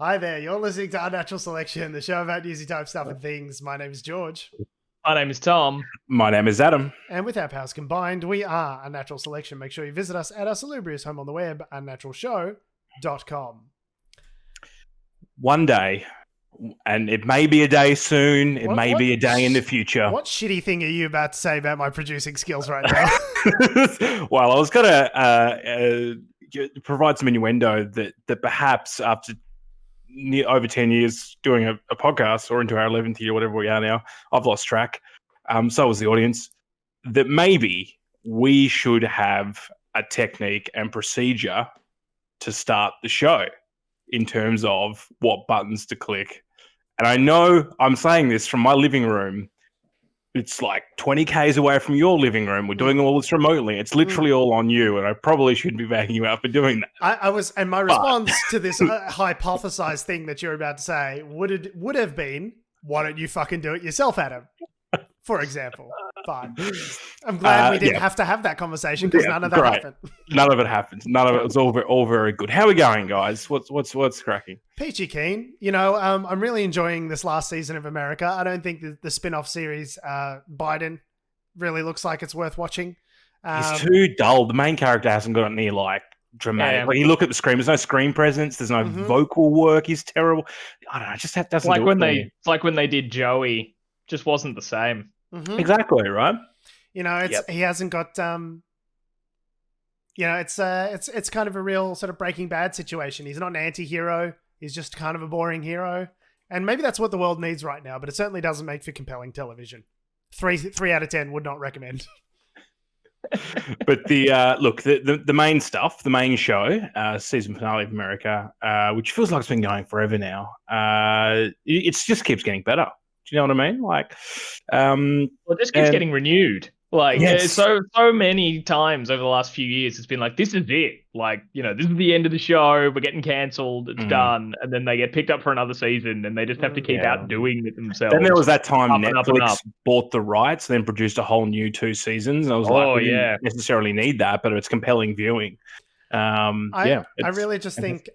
Hi there, you're listening to Unnatural Selection, the show about newsy type stuff and things. My name is George. My name is Tom. My name is Adam. And with our powers combined, we are Unnatural Selection. Make sure you visit us at our salubrious home on the web, unnaturalshow.com. One day, and it may be a day soon, it may be a day in the future. What shitty thing are you about to say about my producing skills right now? Well, I was going to provide some innuendo that perhaps after over 10 years doing a podcast, or into our 11th year, whatever we are now, I've lost track. So was the audience, that maybe we should have a technique and procedure to start the show in terms of what buttons to click. And I know I'm saying this from my living room. It's like 20 Ks away from your living room. We're doing all this remotely. It's literally all on you, and I probably shouldn't be backing you out for doing that. And my response to this hypothesized thing that you're about to say would have been, why don't you fucking do it yourself, Adam? For example. Fine. I'm glad we didn't have to have that conversation, because none of that happened. None of it happened. None of it was all very good. How are we going, guys? What's cracking? Peachy keen. You know, I'm really enjoying this last season of America. I don't think the spin-off series, Biden, really looks like it's worth watching. He's too dull. The main character hasn't got any dramatic. Yeah. Like, you look at the screen, there's no screen presence, there's no vocal work. He's terrible. I don't know. Just that doesn't. It's like when they did Joey, just wasn't the same. Mm-hmm. Exactly right. You know, he hasn't got. You know, it's kind of a real sort of Breaking Bad situation. He's not an anti-hero. He's just kind of a boring hero, and maybe that's what the world needs right now. But it certainly doesn't make for compelling television. 3 out of 10 would not recommend. But the main stuff, the main show, season finale of America, which feels like it's been going forever now. It just keeps getting better. Do you know what I mean? It just keeps getting renewed. Yes. So many times over the last few years, it's been like, this is it. This is the end of the show. We're getting cancelled. It's done. And then they get picked up for another season, and they just have to keep outdoing it themselves. Then there was that time Netflix up. bought the rights, then produced a whole new 2 seasons. And I was we didn't necessarily need that, but it's compelling viewing. I really just think,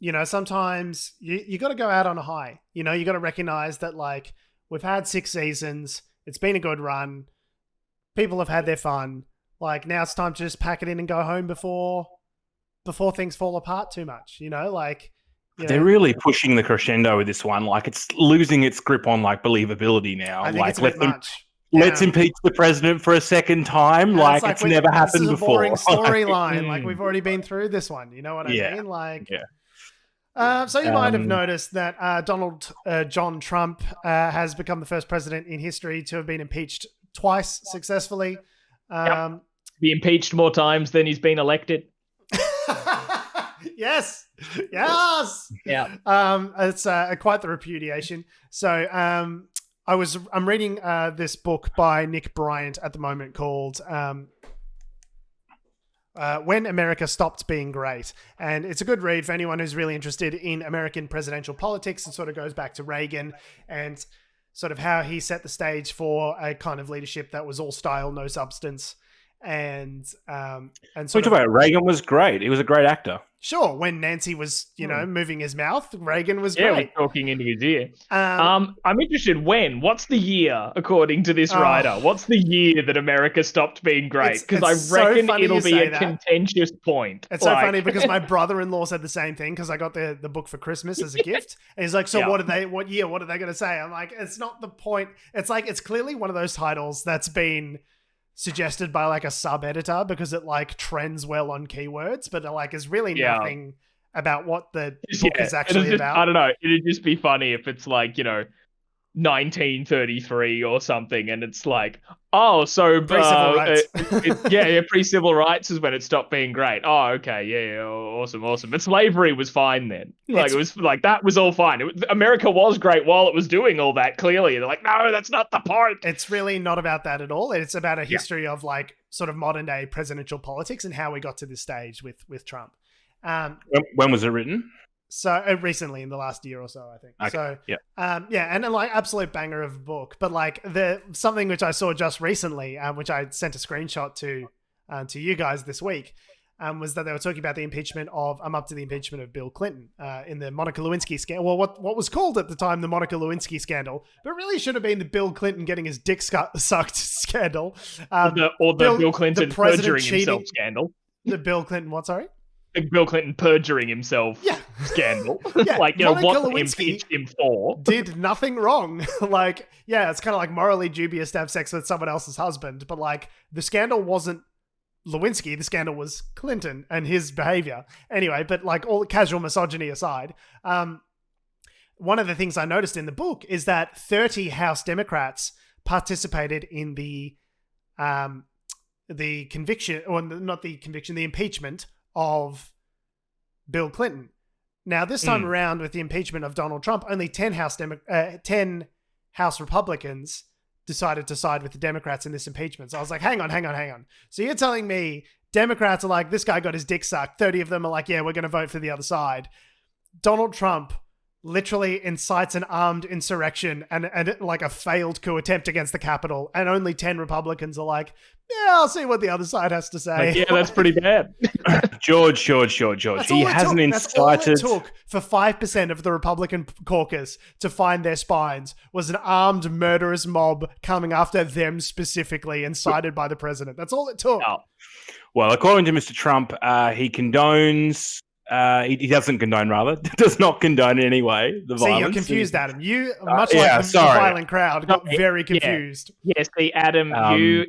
you know, sometimes you got to go out on a high. You know, you got to recognize that, we've had 6 seasons. It's been a good run. People have had their fun. Now it's time to just pack it in and go home before things fall apart too much. You know, they're really pushing the crescendo with this one. It's losing its grip on believability now. I think it's a bit much. Let's impeach the president for a second time. It's never happened before. This is a boring storyline. We've already been through this one. You know what I mean? So you might have noticed that Donald John Trump has become the first president in history to have been impeached twice successfully. Be impeached more times than he's been elected. Yes. Yeah. It's quite the repudiation. So I'm reading this book by Nick Bryant at the moment called When America Stopped Being Great. And it's a good read for anyone who's really interested in American presidential politics. It sort of goes back to Reagan and sort of how he set the stage for a kind of leadership that was all style, no substance. And talk about Reagan was great. He was a great actor. Sure, when Nancy was, moving his mouth, Reagan was great. Great. Talking into his ear. I'm interested when. What's the year, according to this writer? What's the year that America stopped being great? Because I reckon it'll be a contentious point. It's so funny because my brother-in-law said the same thing, because I got the book for Christmas as a gift. And he's like, so what year? What are they going to say? I'm like, it's not the point. It's it's clearly one of those titles that's been suggested by a sub-editor because it trends well on keywords, but is really nothing about what the book is actually about. I don't know. It'd just be funny if it's 1933 or something, and it's pre-civil rights. Pre-civil rights is when it stopped being great. Oh, okay, awesome. But slavery was fine then. It was that was all fine. America was great while it was doing all that. Clearly, they're no, that's not the point. It's really not about that at all. It's about a history of sort of modern day presidential politics and how we got to this stage with Trump. When was it written? So recently, in the last year or so, I think. Okay. So and absolute banger of a book. But something which I saw just recently, which I sent a screenshot to you guys this week, was that they were talking about the impeachment of, I'm up to the impeachment of Bill Clinton in the Monica Lewinsky scandal. Well, what was called at the time the Monica Lewinsky scandal, but really should have been the Bill Clinton getting his dick sucked scandal. Or the Bill Clinton perjuring himself scandal. The Bill Clinton, what, sorry? The Bill Clinton perjuring himself scandal. Yeah, like, Monica what Lewinsky impeached him for. Did nothing wrong. Like, yeah, it's kind of like morally dubious to have sex with someone else's husband, but like the scandal wasn't Lewinsky, the scandal was Clinton and his behavior. Anyway, but like all casual misogyny aside, one of the things I noticed in the book is that 30 House Democrats participated in the conviction, or not the conviction, the impeachment of Bill Clinton. Now, this time around with the impeachment of Donald Trump, only 10 House Republicans decided to side with the Democrats in this impeachment. So I was like, hang on. So you're telling me Democrats are like, this guy got his dick sucked. 30 of them are like, yeah, we're going to vote for the other side. Donald Trump literally incites an armed insurrection and like a failed coup attempt against the Capitol. And only 10 Republicans are like, yeah, I'll see what the other side has to say. Like, yeah, that's pretty bad. George. He hasn't incited. That's all it took for 5% of the Republican caucus to find their spines was an armed murderous mob coming after them specifically, incited by the president. That's all it took. Oh. Well, according to Mr. Trump, he condones. He doesn't condone, rather. Does not condone in any way the violence. See, you're confused, Adam. You, much like the violent crowd, got very confused. Yes, see, Adam,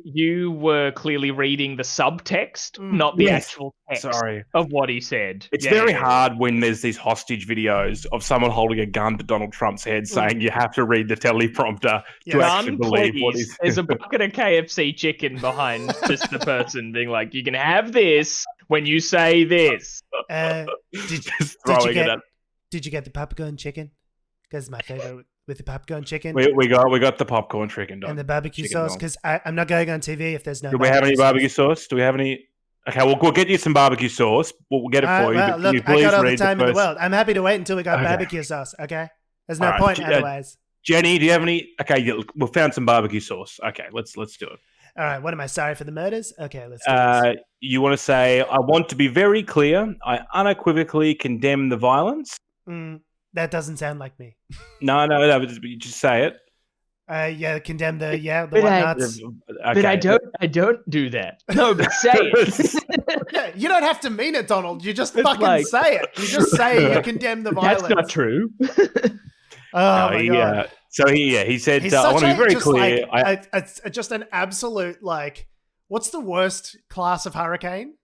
you were clearly reading the subtext, not the actual text of what he said. It's very hard when there's these hostage videos of someone holding a gun to Donald Trump's head saying you have to read the teleprompter to actually believe what he's... There's a bucket of KFC chicken behind just the person being like, you can have this when you say this. Did you get the popcorn chicken? Because it's my favorite with the popcorn chicken. We got the popcorn chicken and the barbecue sauce. Because I'm not going on TV if there's no. Do we have any barbecue sauce? Do we have any? Okay, we'll get you some barbecue sauce. We'll get it for you. Well, look, I got all the time in the world. I'm happy to wait until we got barbecue sauce. Okay, there's no point otherwise. Jenny, do you have any? Okay, we found some barbecue sauce. Okay, let's do it. All right, what am I, sorry for the murders? Okay, let's do this. You want to say, I want to be very clear. I unequivocally condemn the violence. That doesn't sound like me. No, but you just say it. Condemn the whatnots. But I don't do that. No, but say it. Yeah, you don't have to mean it, Donald. You just fucking say it. You just say you condemn the violence. That's not true. My God. So he said, I want to be very clear. It's just an absolute, like, what's the worst class of hurricane?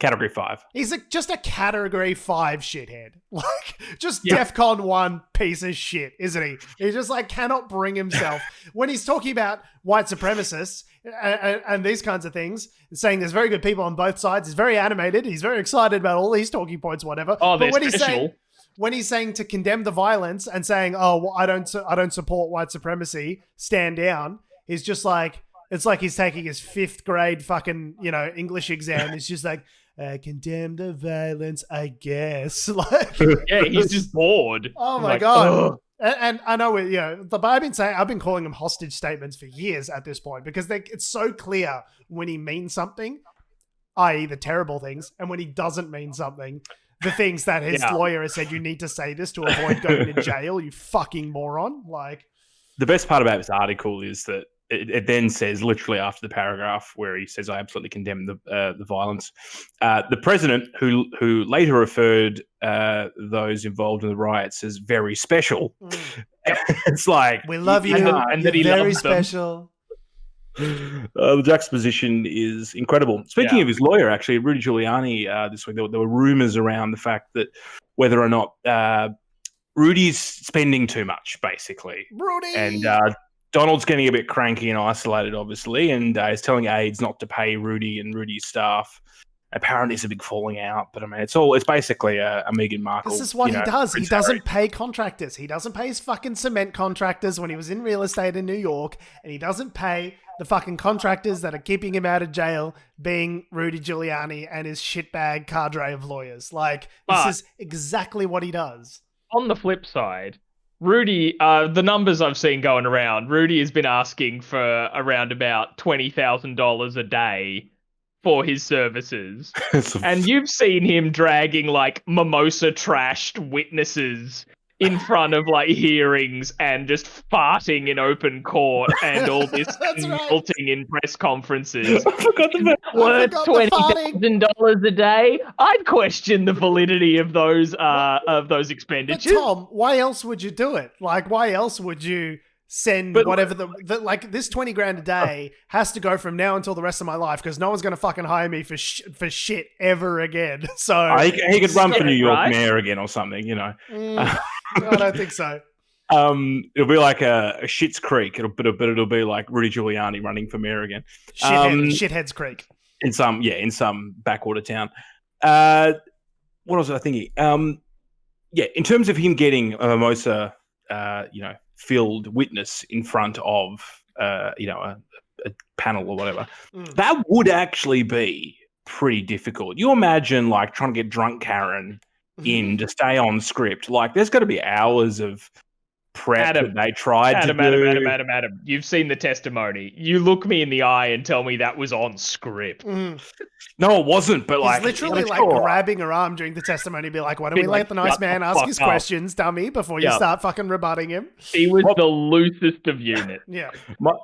Category 5. He's just a Category 5 shithead. Like, just DEFCON 1 piece of shit, isn't he? He just, like, cannot bring himself. When he's talking about white supremacists and these kinds of things, saying there's very good people on both sides, he's very animated, he's very excited about all these talking points, whatever. Oh, but when he's saying to condemn the violence and saying, "Oh, well, I don't support white supremacy, stand down," he's just like, it's like he's taking his 5th grade fucking English exam. It's just like, condemn the violence, I guess. Like, yeah, he's just bored. Oh my God. And I know but I've been calling them hostage statements for years at this point because it's so clear when he means something, i.e. the terrible things, and when he doesn't mean something. The things that his lawyer has said, you need to say this to avoid going to jail, you fucking moron. Like, the best part about this article is that it then says, literally after the paragraph where he says, I absolutely condemn the violence, the president, who later referred those involved in the riots as very special. It's like, we love you, and that he very special. Them. The juxtaposition is incredible. Speaking of his lawyer, actually, Rudy Giuliani, this week, there were rumors around the fact that whether or not Rudy's spending too much, basically. Rudy! And Donald's getting a bit cranky and isolated, obviously, and is telling aides not to pay Rudy and Rudy's staff. Apparently, it's a big falling out, but I mean, it's basically a Meghan Markle. This is what he does. He doesn't pay contractors. He doesn't pay his fucking cement contractors when he was in real estate in New York, and he doesn't pay the fucking contractors that are keeping him out of jail, being Rudy Giuliani and his shitbag cadre of lawyers. Like, this is exactly what he does. On the flip side, Rudy, the numbers I've seen going around, Rudy has been asking for around about $20,000 a day for his services. And you've seen him dragging like mimosa trashed witnesses in front of like hearings and just farting in open court and all this melting in press conferences. I forgot about worth $20,000 a day. I'd question the validity of those expenditures. But Tom, why else would you do it? Like, why else would you send whatever like this 20 grand a day has to go from now until the rest of my life because no one's going to fucking hire me for shit ever again. So he could run for New York mayor again or something, you know. I don't think so. It'll be like a Schitt's Creek. It'll be like Rudy Giuliani running for mayor again. Shitheads Creek. In some backwater town. What was I thinking? In terms of him getting a mimosa, filled witness in front of a panel or whatever, that would actually be pretty difficult. You imagine like trying to get drunk Karen in to stay on script. Like there's got to be hours of prep that they tried to do. Adam, you've seen the testimony. You look me in the eye and tell me that was on script. No, it wasn't. But he's literally like grabbing her arm during the testimony, be like, "Why don't we let the nice man ask his questions, dummy, before you start fucking rebutting him?" He was the loosest of unit. Yeah.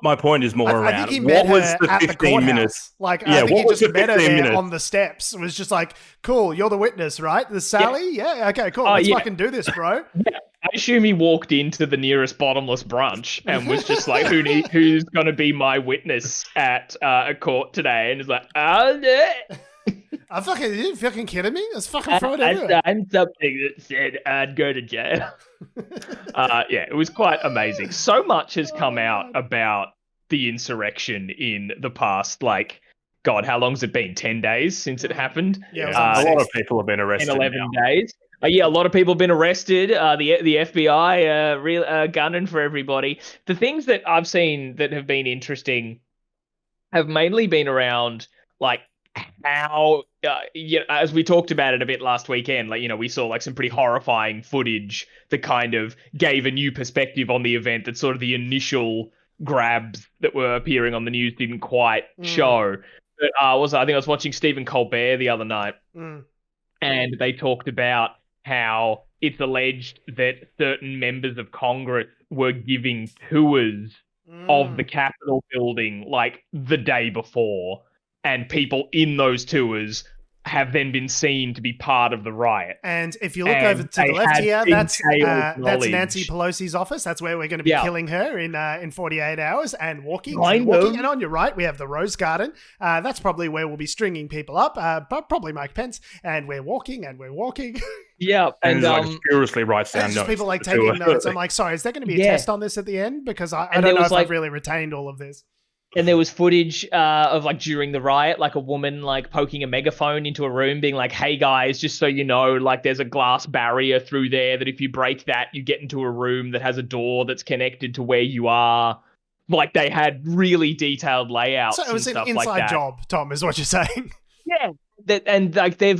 My point is more around. I think he met her at the 15 minutes. Like, I think he just met her there on the steps. It was just like, "Cool, you're the witness, right? The Sally? Yeah, okay, cool. Let's fucking do this, bro." Yeah. I assume he walked into the nearest bottomless brunch and was just like, who's going to be my witness at a court today? And he's like, yeah. Are you fucking kidding me? It's fucking thrown everywhere. I signed something that said I'd go to jail. It was quite amazing. So much has come out about the insurrection in the past, like, God, how long's it been? 10 days since it happened? Yeah, a lot of people have been arrested. In 11 days. A lot of people have been arrested. The FBI gunning for everybody. The things that I've seen that have been interesting have mainly been around like how, as we talked about it a bit last weekend, like, we saw like some pretty horrifying footage that kind of gave a new perspective on the event that sort of the initial grabs that were appearing on the news didn't quite show. But I think I was watching Stephen Colbert the other night, and they talked about how it's alleged that certain members of Congress were giving tours of the Capitol building like the day before, and people in those tours have then been seen to be part of the riot. And if you look over to the left here, that's Nancy Pelosi's office. That's where we're going to be killing her in 48 hours and walking. And on your right, we have the Rose Garden. That's probably where we'll be stringing people up, but probably Mike Pence. And we're walking and we're walking. Yeah, and furiously writes down notes. People like taking notes. I'm like, sorry, is there going to be a test on this at the end? Because I don't know if I've really retained all of this. And there was footage of like during the riot, like a woman like poking a megaphone into a room being like, "Hey guys, just so you know, like there's a glass barrier through there that if you break that, you get into a room that has a door that's connected to where you are." Like they had really detailed layouts. So it was an inside job, Tom, is what you're saying. Yeah.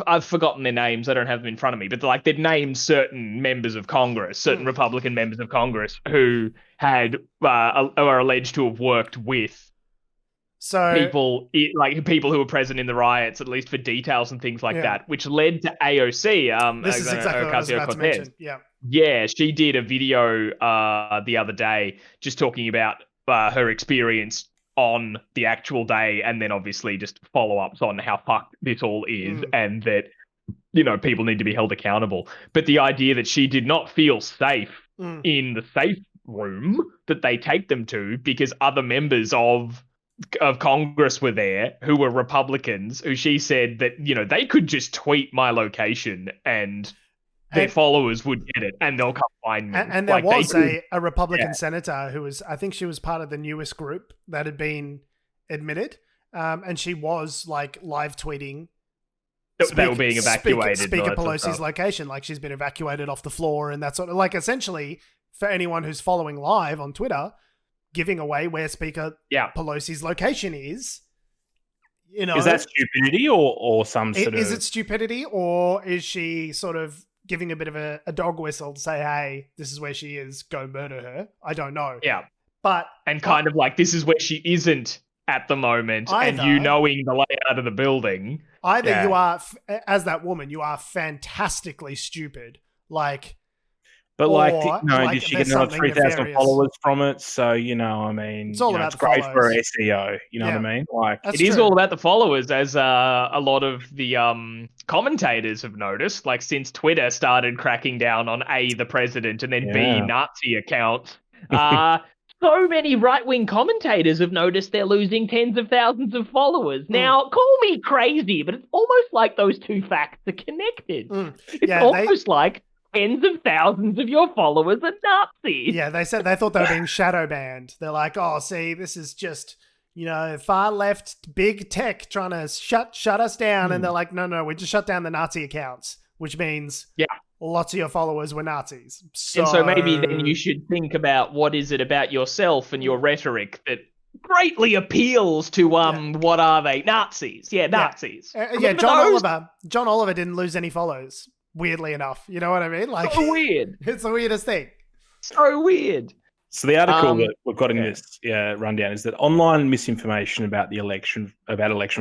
I've forgotten their names. I don't have them in front of me, but like they've named certain members of Congress, certain Republican members of Congress who had are alleged to have worked with people who were present in the riots, at least for details and things like that, which led to AOC. This is exactly what I was about to mention. Yeah, she did a video the other day just talking about her experience on the actual day, and then obviously just follow-ups on how fucked this all is, and that, people need to be held accountable. But the idea that she did not feel safe in the safe room that they take them to because other members of Congress were there who were Republicans, who she said that, they could just tweet my location and their followers would get it and they'll come find me. And there was a Republican senator who was, I think she was part of the newest group that had been admitted. And she was like live tweeting. They were being evacuated. Speaker Pelosi's location. Like she's been evacuated off the floor and that sort of, like, essentially for anyone who's following live on Twitter, giving away where Speaker Pelosi's location is. Is that stupidity or some sort of... Is it stupidity, or is she sort of giving a bit of a dog whistle to say, hey, this is where she is, go murder her? I don't know. Yeah. And kind of like, this is where she isn't, at the moment, Either- and you knowing the layout of the building. Either you are, as that woman, you are fantastically stupid. Like, But or, did she get there's another something 3,000 nefarious. followers from it? So, I mean, It's all about it's the great for follows. SEO. You know what I mean? Like, That's It is true. all about the followers, as a lot of the commentators have noticed. Like, since Twitter started cracking down on A, the president, and then B, Nazi accounts, so many right-wing commentators have noticed they're losing tens of thousands of followers. Now, call me crazy, but it's almost like those two facts are connected. It's almost like tens of thousands of your followers are Nazis. Yeah, they said they thought they were being shadow banned. They're like, oh, see, this is just, far left big tech trying to shut us down. And they're like, no, we just shut down the Nazi accounts, which means lots of your followers were Nazis. And so maybe then you should think about what is it about yourself and your rhetoric that greatly appeals to what are they? Nazis. Yeah, Nazis. John Oliver didn't lose any follows. Weirdly enough, you know what I mean? Like, so weird. It's the weirdest thing. So weird. So the article that we've got in this rundown is that online misinformation about election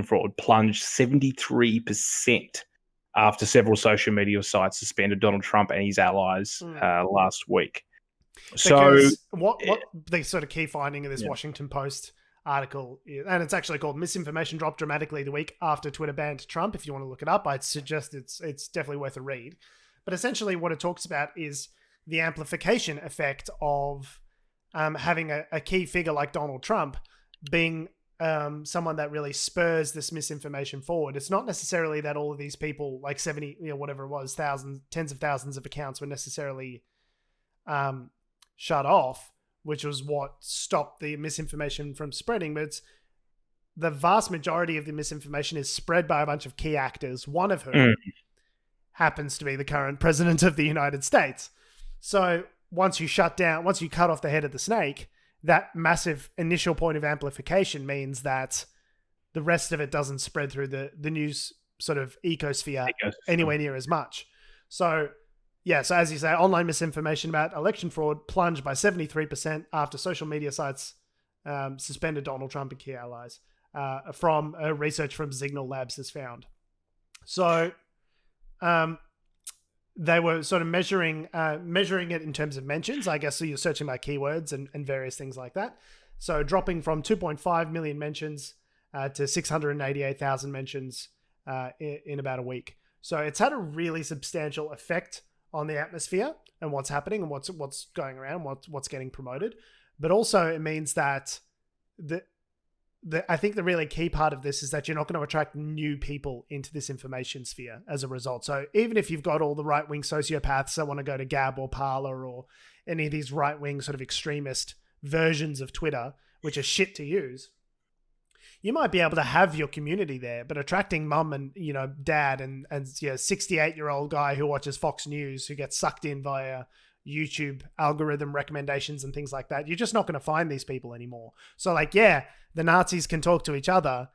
fraud plunged 73% after several social media sites suspended Donald Trump and his allies last week. Because what the sort of key finding of this Washington Post article is, and it's actually called "Misinformation Dropped Dramatically the Week After Twitter Banned Trump." If you want to look it up, I'd suggest it's definitely worth a read. But essentially what it talks about is the amplification effect of having a key figure like Donald Trump being someone that really spurs this misinformation forward. It's not necessarily that all of these people, like 70, whatever it was, tens of thousands of accounts were necessarily shut off, which was what stopped the misinformation from spreading. But it's the vast majority of the misinformation is spread by a bunch of key actors, one of whom happens to be the current president of the United States. So once you cut off the head of the snake, that massive initial point of amplification means that the rest of it doesn't spread through the news sort of ecosphere anywhere near as much. So so as you say, online misinformation about election fraud plunged by 73% after social media sites suspended Donald Trump and key allies, from research from Signal Labs has found. So they were sort of measuring it in terms of mentions, I guess. So you're searching by keywords and various things like that. So dropping from 2.5 million mentions to 688,000 mentions in about a week. So it's had a really substantial effect on the atmosphere and what's happening and what's going around, what's getting promoted. But also it means that I think the really key part of this is that you're not going to attract new people into this information sphere as a result. So even if you've got all the right-wing sociopaths that want to go to Gab or Parler or any of these right-wing sort of extremist versions of Twitter, which are shit to use, you might be able to have your community there, but attracting mum and, dad and 68-year-old guy who watches Fox News, who gets sucked in via YouTube algorithm recommendations and things like that, you're just not going to find these people anymore. So the Nazis can talk to each other,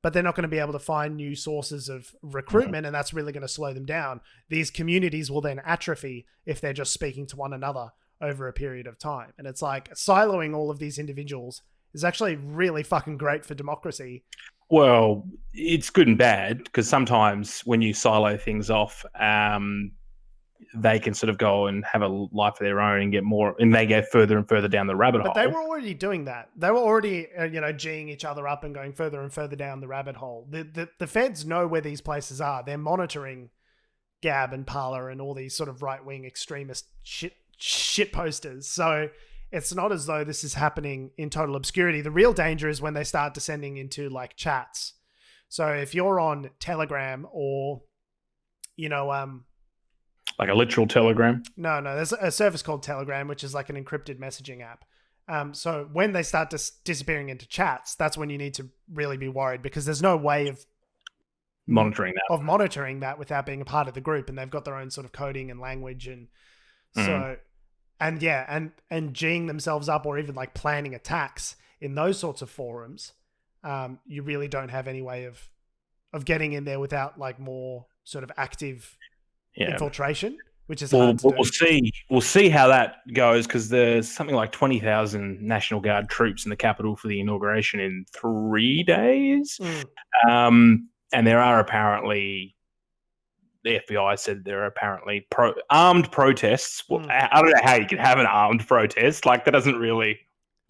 but they're not going to be able to find new sources of recruitment, and that's really going to slow them down. These communities will then atrophy if they're just speaking to one another over a period of time. And it's like siloing all of these individuals is actually really fucking great for democracy. Well, it's good and bad, because sometimes when you silo things off, they can sort of go and have a life of their own and get more, and they go further and further down the rabbit hole. But they were already doing that. They were already, G'ing each other up and going further and further down the rabbit hole. The feds know where these places are. They're monitoring Gab and Parler and all these sort of right-wing extremist shit posters. So it's not as though this is happening in total obscurity. The real danger is when they start descending into like chats. So if you're on Telegram or, like a literal Telegram? No, there's a service called Telegram, which is like an encrypted messaging app. So when they start disappearing into chats, that's when you need to really be worried, because there's no way of monitoring that without being a part of the group, and they've got their own sort of coding and language, and so and G'ing themselves up, or even like planning attacks in those sorts of forums. You really don't have any way of getting in there without like more sort of active infiltration. which is hard to do. We'll see how that goes, because there's something like 20,000 National Guard troops in the capital for the inauguration in 3 days. And there are apparently, the FBI said there are apparently armed protests. Well, I don't know how you can have an armed protest. Like, that doesn't really,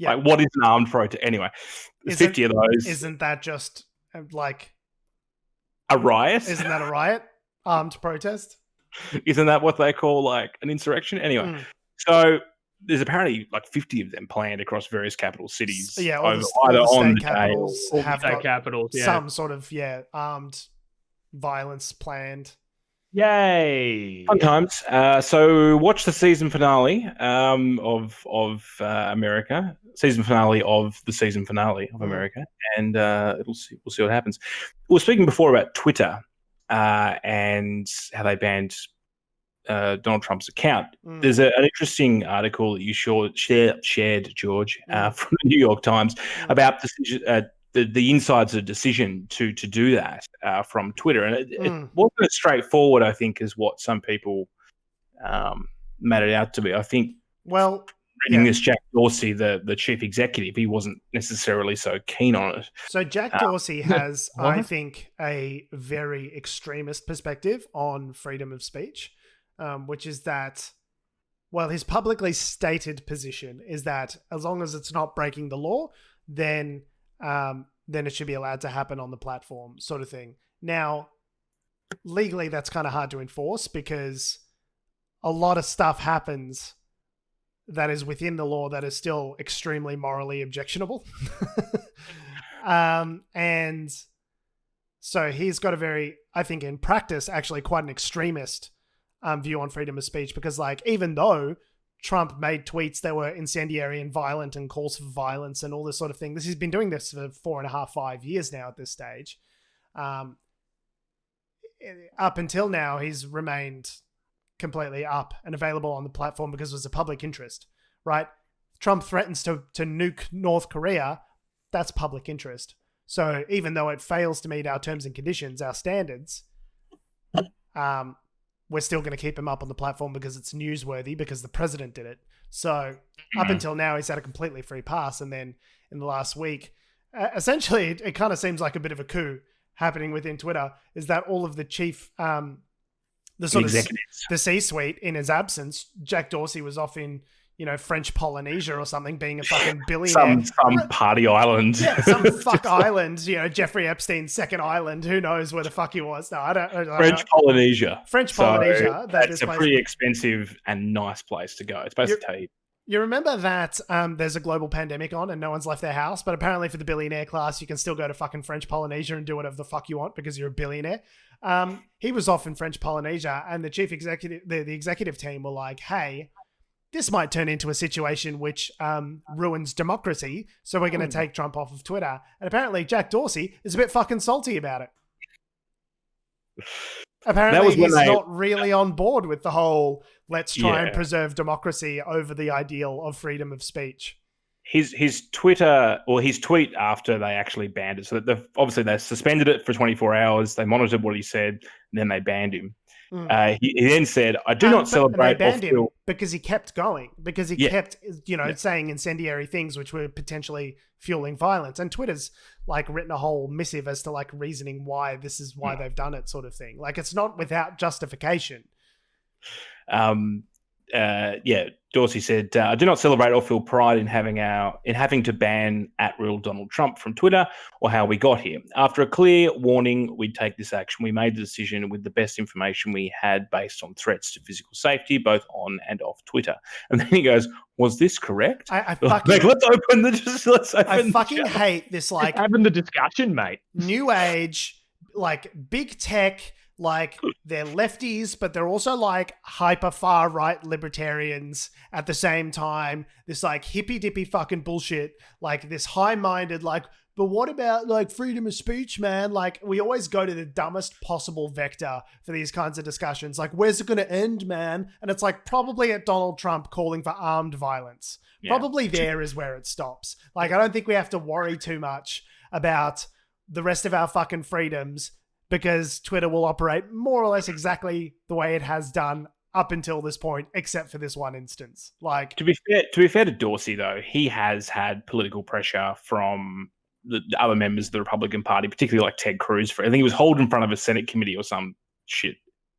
like, what is an armed protest? Anyway, there's 50 of those. Isn't that just like a riot? Isn't that a riot? Armed protest? Isn't that what they call like an insurrection? Anyway, so there's apparently like 50 of them planned across various capital cities. Yeah, either on the day or have state got capitals, some sort of armed violence planned. Yay! Fun times. So watch the season finale of America. Season finale of the season finale of America, and we'll see what happens. We were speaking before about Twitter. And how they banned Donald Trump's account. There's an interesting article that you shared, George, from the New York Times about the insides of the decision to do that from Twitter. And it wasn't as straightforward, I think, as what some people made it out to be. I think, reading this, Jack Dorsey, the chief executive, he wasn't necessarily so keen on it. So Jack Dorsey has, I think, a very extremist perspective on freedom of speech, which is that, his publicly stated position is that as long as it's not breaking the law, then it should be allowed to happen on the platform, sort of thing. Now, legally, that's kind of hard to enforce because a lot of stuff happens that is within the law that is still extremely morally objectionable. And so he's got a very, I think in practice, actually quite an extremist view on freedom of speech, because like, even though Trump made tweets that were incendiary and violent and calls for violence and all this sort of thing, he's been doing this for 4.5, 5 years now at this stage. Up until now, he's remained completely up and available on the platform because it was a public interest, right? Trump threatens to nuke North Korea. That's public interest. So even though it fails to meet our terms and conditions, our standards, we're still going to keep him up on the platform because it's newsworthy, because the president did it. So up until now, he's had a completely free pass. And then in the last week, essentially, it kind of seems like a bit of a coup happening within Twitter, is that all of the chief... the sort of the C-suite in his absence, Jack Dorsey was off in, French Polynesia or something, being a fucking billionaire. Some party island. Yeah, some fuck island, Jeffrey Epstein's second island. Who knows where the fuck he was? No, I don't. French Polynesia. Polynesia. That's a pretty expensive and nice place to go. It's supposed to tell you. You remember that there's a global pandemic on and no one's left their house, but apparently for the billionaire class, you can still go to fucking French Polynesia and do whatever the fuck you want because you're a billionaire. He was off in French Polynesia, and the chief executive, the executive team were like, hey, this might turn into a situation which ruins democracy, so we're going to take Trump off of Twitter. And apparently Jack Dorsey is a bit fucking salty about it. Apparently he's not really on board with the whole let's try and preserve democracy over the ideal of freedom of speech. His Twitter, or his tweet after they actually banned it. So that obviously they suspended it for 24 hours. They monitored what he said, and then they banned him. He then said, "I do not celebrate." They banned him because he kept going, because he kept, saying incendiary things which were potentially fueling violence. And Twitter's like written a whole missive as to like reasoning why this is why they've done it, sort of thing. Like, it's not without justification. Dorsey said, "I do not celebrate or feel pride in having to ban @real Donald Trump from Twitter or how we got here. After a clear warning, we'd take this action. We made the decision with the best information we had based on threats to physical safety, both on and off Twitter." And then he goes, "Was this correct?" I fucking hate this. Like, having the discussion, mate. New age, like big tech. Like, they're lefties, but they're also like hyper far right libertarians at the same time. This like hippy dippy fucking bullshit. Like this high minded, like, but what about like freedom of speech, man? Like, we always go to the dumbest possible vector for these kinds of discussions. Like, where's it going to end, man? And it's like probably at Donald Trump calling for armed violence. Yeah. Probably there is where it stops. Like, I don't think we have to worry too much about the rest of our fucking freedoms, because Twitter will operate more or less exactly the way it has done up until this point, except for this one instance. Like, to be fair to Dorsey, though, he has had political pressure from the other members of the Republican Party, particularly like Ted Cruz. I think he was hauled in front of a Senate committee or some shit.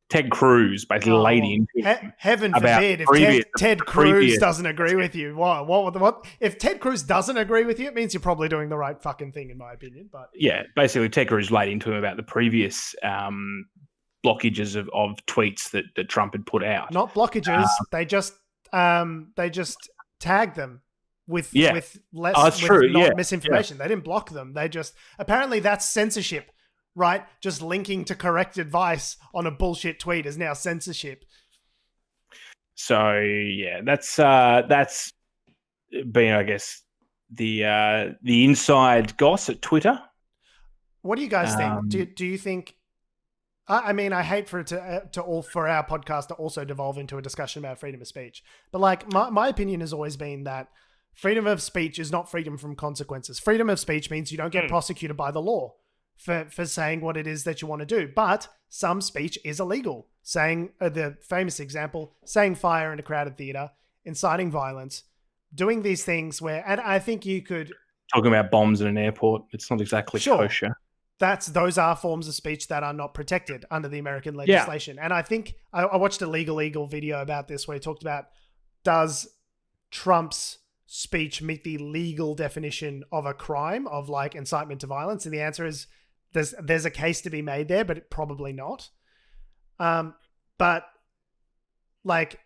Ted Cruz basically laid into him. Heaven forbid if Ted Cruz doesn't agree with you. What? If Ted Cruz doesn't agree with you, it means you're probably doing the right fucking thing, in my opinion. But yeah, basically Ted Cruz laid into him about the previous blockages of tweets that Trump had put out. Not blockages. They just tagged them with misinformation. They didn't block them. They just apparently that's censorship. Right, just linking to correct advice on a bullshit tweet is now censorship. So yeah, that's been, I guess, the inside goss at Twitter. What do you guys think? Do you think? I mean, I hate for it for our podcast to also devolve into a discussion about freedom of speech, but like my opinion has always been that freedom of speech is not freedom from consequences. Freedom of speech means you don't get prosecuted by the law for saying what it is that you want to do. But some speech is illegal. Saying, the famous example, saying fire in a crowded theater, inciting violence, doing these things and I think you could... Talking about bombs in an airport, it's not exactly kosher. Those are forms of speech that are not protected under the American legislation. Yeah. And I think I watched a Legal Eagle video about this where he talked about, does Trump's speech meet the legal definition of a crime of like incitement to violence? And the answer is, there's a case to be made there, but probably not. But like,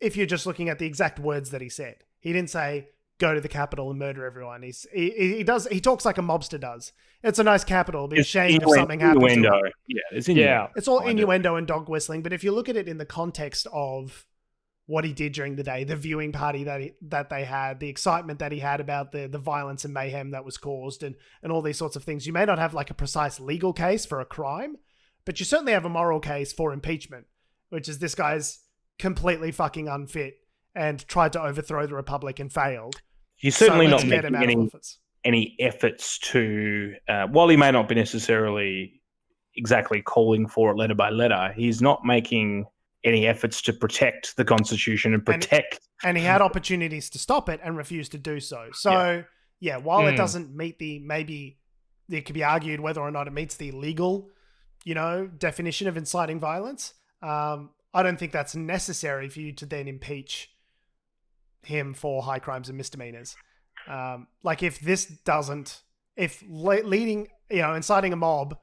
if you're just looking at the exact words that he said, he didn't say go to the Capitol and murder everyone. He talks like a mobster does. It's a nice Capitol, but ashamed if something happens. It's all innuendo and dog whistling. But if you look at it in the context of what he did during the day, the viewing party that they had, the excitement that he had about the violence and mayhem that was caused and all these sorts of things. You may not have like a precise legal case for a crime, but you certainly have a moral case for impeachment, which is this guy's completely fucking unfit and tried to overthrow the Republic and failed. He's certainly not making any efforts to, while he may not be necessarily exactly calling for it letter by letter, he's not making any efforts to protect the Constitution and protect... And he had opportunities to stop it and refused to do so. So, yeah while it doesn't meet maybe it could be argued whether or not it meets the legal, definition of inciting violence, I don't think that's necessary for you to then impeach him for high crimes and misdemeanors. Like if leading, inciting a mob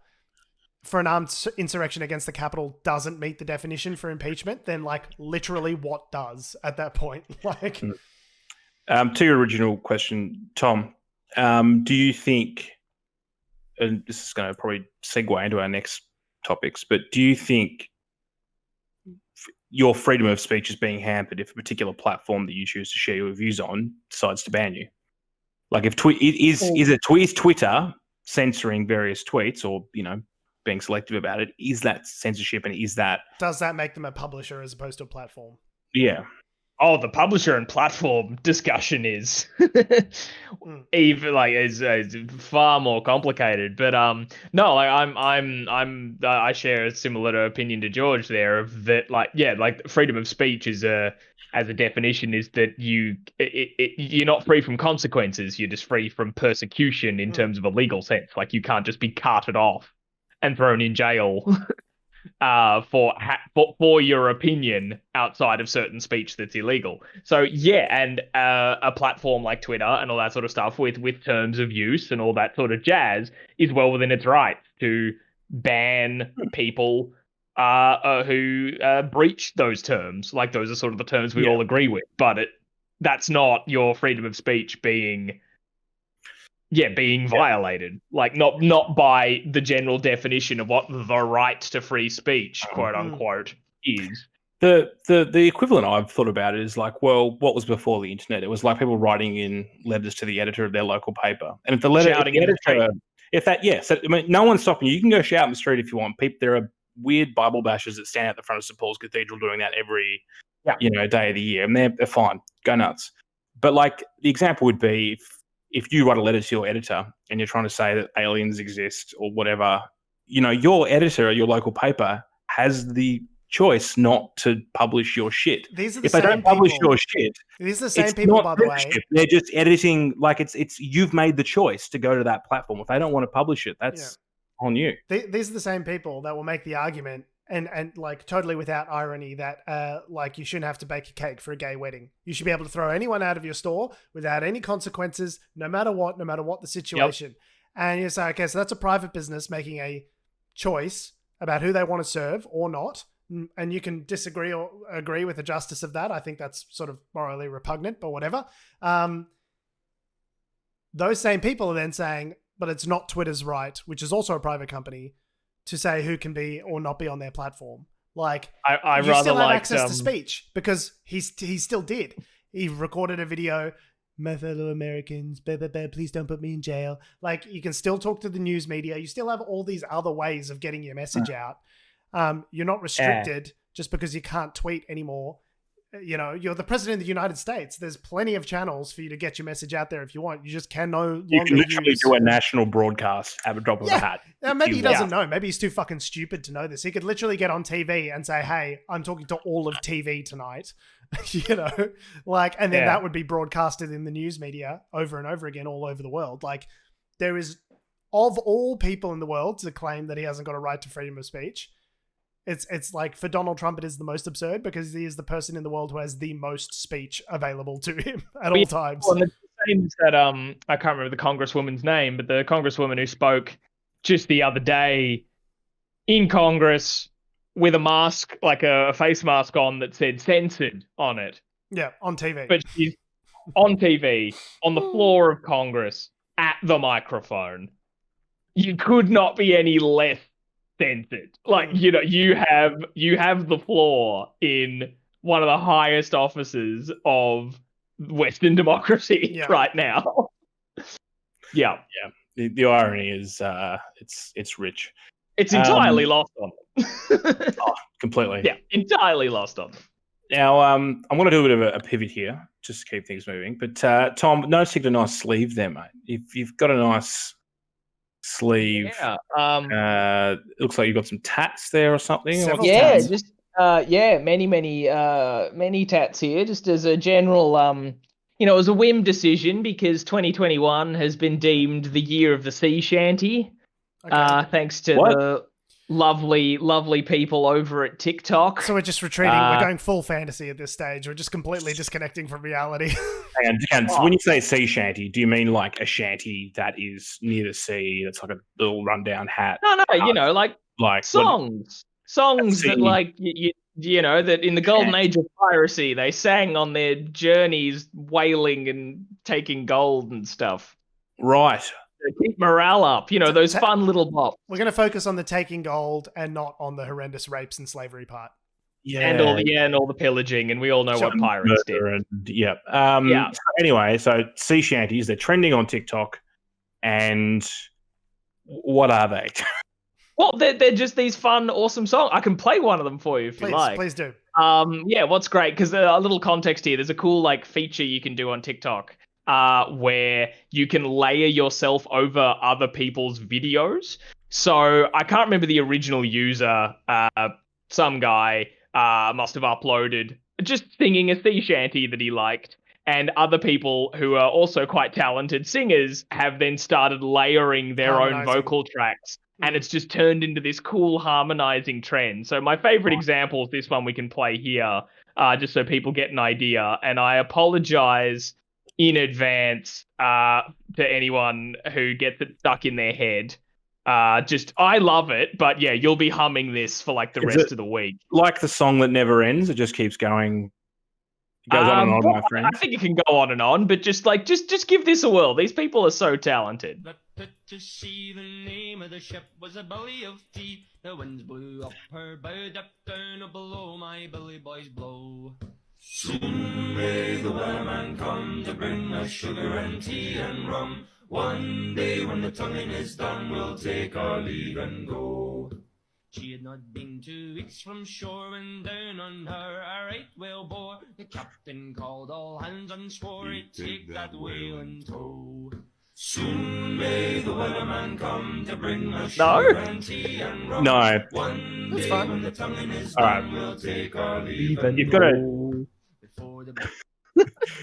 for an armed insurrection against the Capitol doesn't meet the definition for impeachment, then like literally what does at that point? Like, to your original question, Tom, do you think, and this is going to probably segue into our next topics, but do you think your freedom of speech is being hampered if a particular platform that you choose to share your views on decides to ban you? Like if is Twitter censoring various tweets or, being selective about it, is that censorship, and does that make them a publisher as opposed to a platform? Yeah. Oh, the publisher and platform discussion is even is far more complicated. But no, I share a similar opinion to George there of that. Like freedom of speech is as a definition is that you're not free from consequences. You're just free from persecution in terms of a legal sense. Like you can't just be carted off and thrown in jail for your opinion outside of certain speech that's illegal. So yeah, and a platform like Twitter and all that sort of stuff with terms of use and all that sort of jazz is well within its right to ban people who breach those terms. Like those are sort of the terms we all agree with, but that's not your freedom of speech being violated, like not by the general definition of what the right to free speech, quote unquote, is. The equivalent I've thought about it is like, well, what was before the internet? It was like people writing in letters to the editor of their local paper, and if the letter, shouting in the street. So I mean, no one's stopping you. You can go shout in the street if you want. There are weird Bible bashers that stand out the front of St. Paul's Cathedral doing that every day of the year, and they're fine. Go nuts. But like the example would be if you write a letter to your editor and you're trying to say that aliens exist or whatever, your editor at your local paper has the choice not to publish your shit. These are the If they same don't publish people. your shit, These are the same it's people, not by the way. censorship. They're just editing. Like it's you've made the choice to go to that platform. If they don't want to publish it, that's on you. These are the same people that will make the argument, and like totally without irony, that like you shouldn't have to bake a cake for a gay wedding. You should be able to throw anyone out of your store without any consequences, no matter what the situation. Yep. And you say, okay, so that's a private business making a choice about who they want to serve or not. And you can disagree or agree with the justice of that. I think that's sort of morally repugnant, but whatever. Those same people are then saying, but it's not Twitter's right, which is also a private company, to say who can be or not be on their platform. Like, I you rather still have like access to speech, because he still did. He recorded a video, my fellow Americans, please don't put me in jail. Like, you can still talk to the news media. You still have all these other ways of getting your message out. You're not restricted just because you can't tweet anymore. You know, you're the president of the United States. There's plenty of channels for you to get your message out there if you want. You just can no longer You can literally do a national broadcast at a drop of a hat. Now, maybe he doesn't know. Maybe he's too fucking stupid to know this. He could literally get on TV and say, hey, I'm talking to all of TV tonight. You know, like, and then that would be broadcasted in the news media over and over again all over the world. Like, there is, of all people in the world to claim that he hasn't got a right to freedom of speech, it's like, for Donald Trump, it is the most absurd, because he is the person in the world who has the most speech available to him at all times. Well, it's the same as that, I can't remember the congresswoman's name, but the congresswoman who spoke just the other day in Congress with a mask, like a face mask on, that said censored on it. Yeah, on TV. But she's on TV, on the floor of Congress, at the microphone. You could not be any less censored. Like, you know, you have the floor in one of the highest offices of Western democracy right now. Yeah. The irony is, it's rich. It's entirely lost on them. Completely. Yeah, entirely lost on them. Now, I'm going to do a bit of a pivot here, just to keep things moving. But Tom, noticing the nice sleeve there, mate. You've got a nice sleeve. Yeah. It looks like you've got some tats there or something. Tats. Just many tats here, just as a general, it was a whim decision, because 2021 has been deemed the year of the Sea Shanty. Okay. Thanks to the lovely people over at TikTok. So we're just retreating. We're going full fantasy at this stage. We're just completely disconnecting from reality. Hang on. So when you say sea shanty, do you mean like a shanty that is near the sea? That's like a little rundown hat. No, like songs that, like, you know, that in the golden age of piracy, they sang on their journeys, whaling and taking gold and stuff. Right. Keep morale up, you know, those fun little bops. We're going to focus on the taking gold and not on the horrendous rapes and slavery part. Yeah, and all the pillaging, and we all know what pirates did. So anyway, so sea shanties, they're trending on TikTok, and what are they? Well, they're just these fun, awesome songs. I can play one of them for you if you like. Please do. What's great, because a little context here. There's a cool like feature you can do on TikTok. Where you can layer yourself over other people's videos. So I can't remember the original user. Some guy must have uploaded just singing a sea shanty that he liked. And other people who are also quite talented singers have then started layering their own vocal tracks. And it's just turned into this cool harmonizing trend. So my favorite example is this one we can play here, just so people get an idea. And I apologize in advance to anyone who gets it stuck in their head. I love it, but yeah, you'll be humming this for like the rest of the week. Like the song that never ends, it just keeps going. It goes on and on, my friend. I think it can go on and on, but just give this a whirl. These people are so talented. But put to sea, the name of the ship was a belly of tea. The winds blew up her bow, up down below, my belly boys blow. Soon may the weatherman come to bring us sugar and tea and rum. One day when the tonguing is done, we'll take our leave and go. She had not been 2 weeks from shore when down on her a right whale bore. The captain called all hands and swore he'd take that whale in tow. Soon may the weatherman come to bring us No? sugar and tea and rum. No. One That's day fine. when the tonguing is All done, right. we'll take our leave and You've got to. before the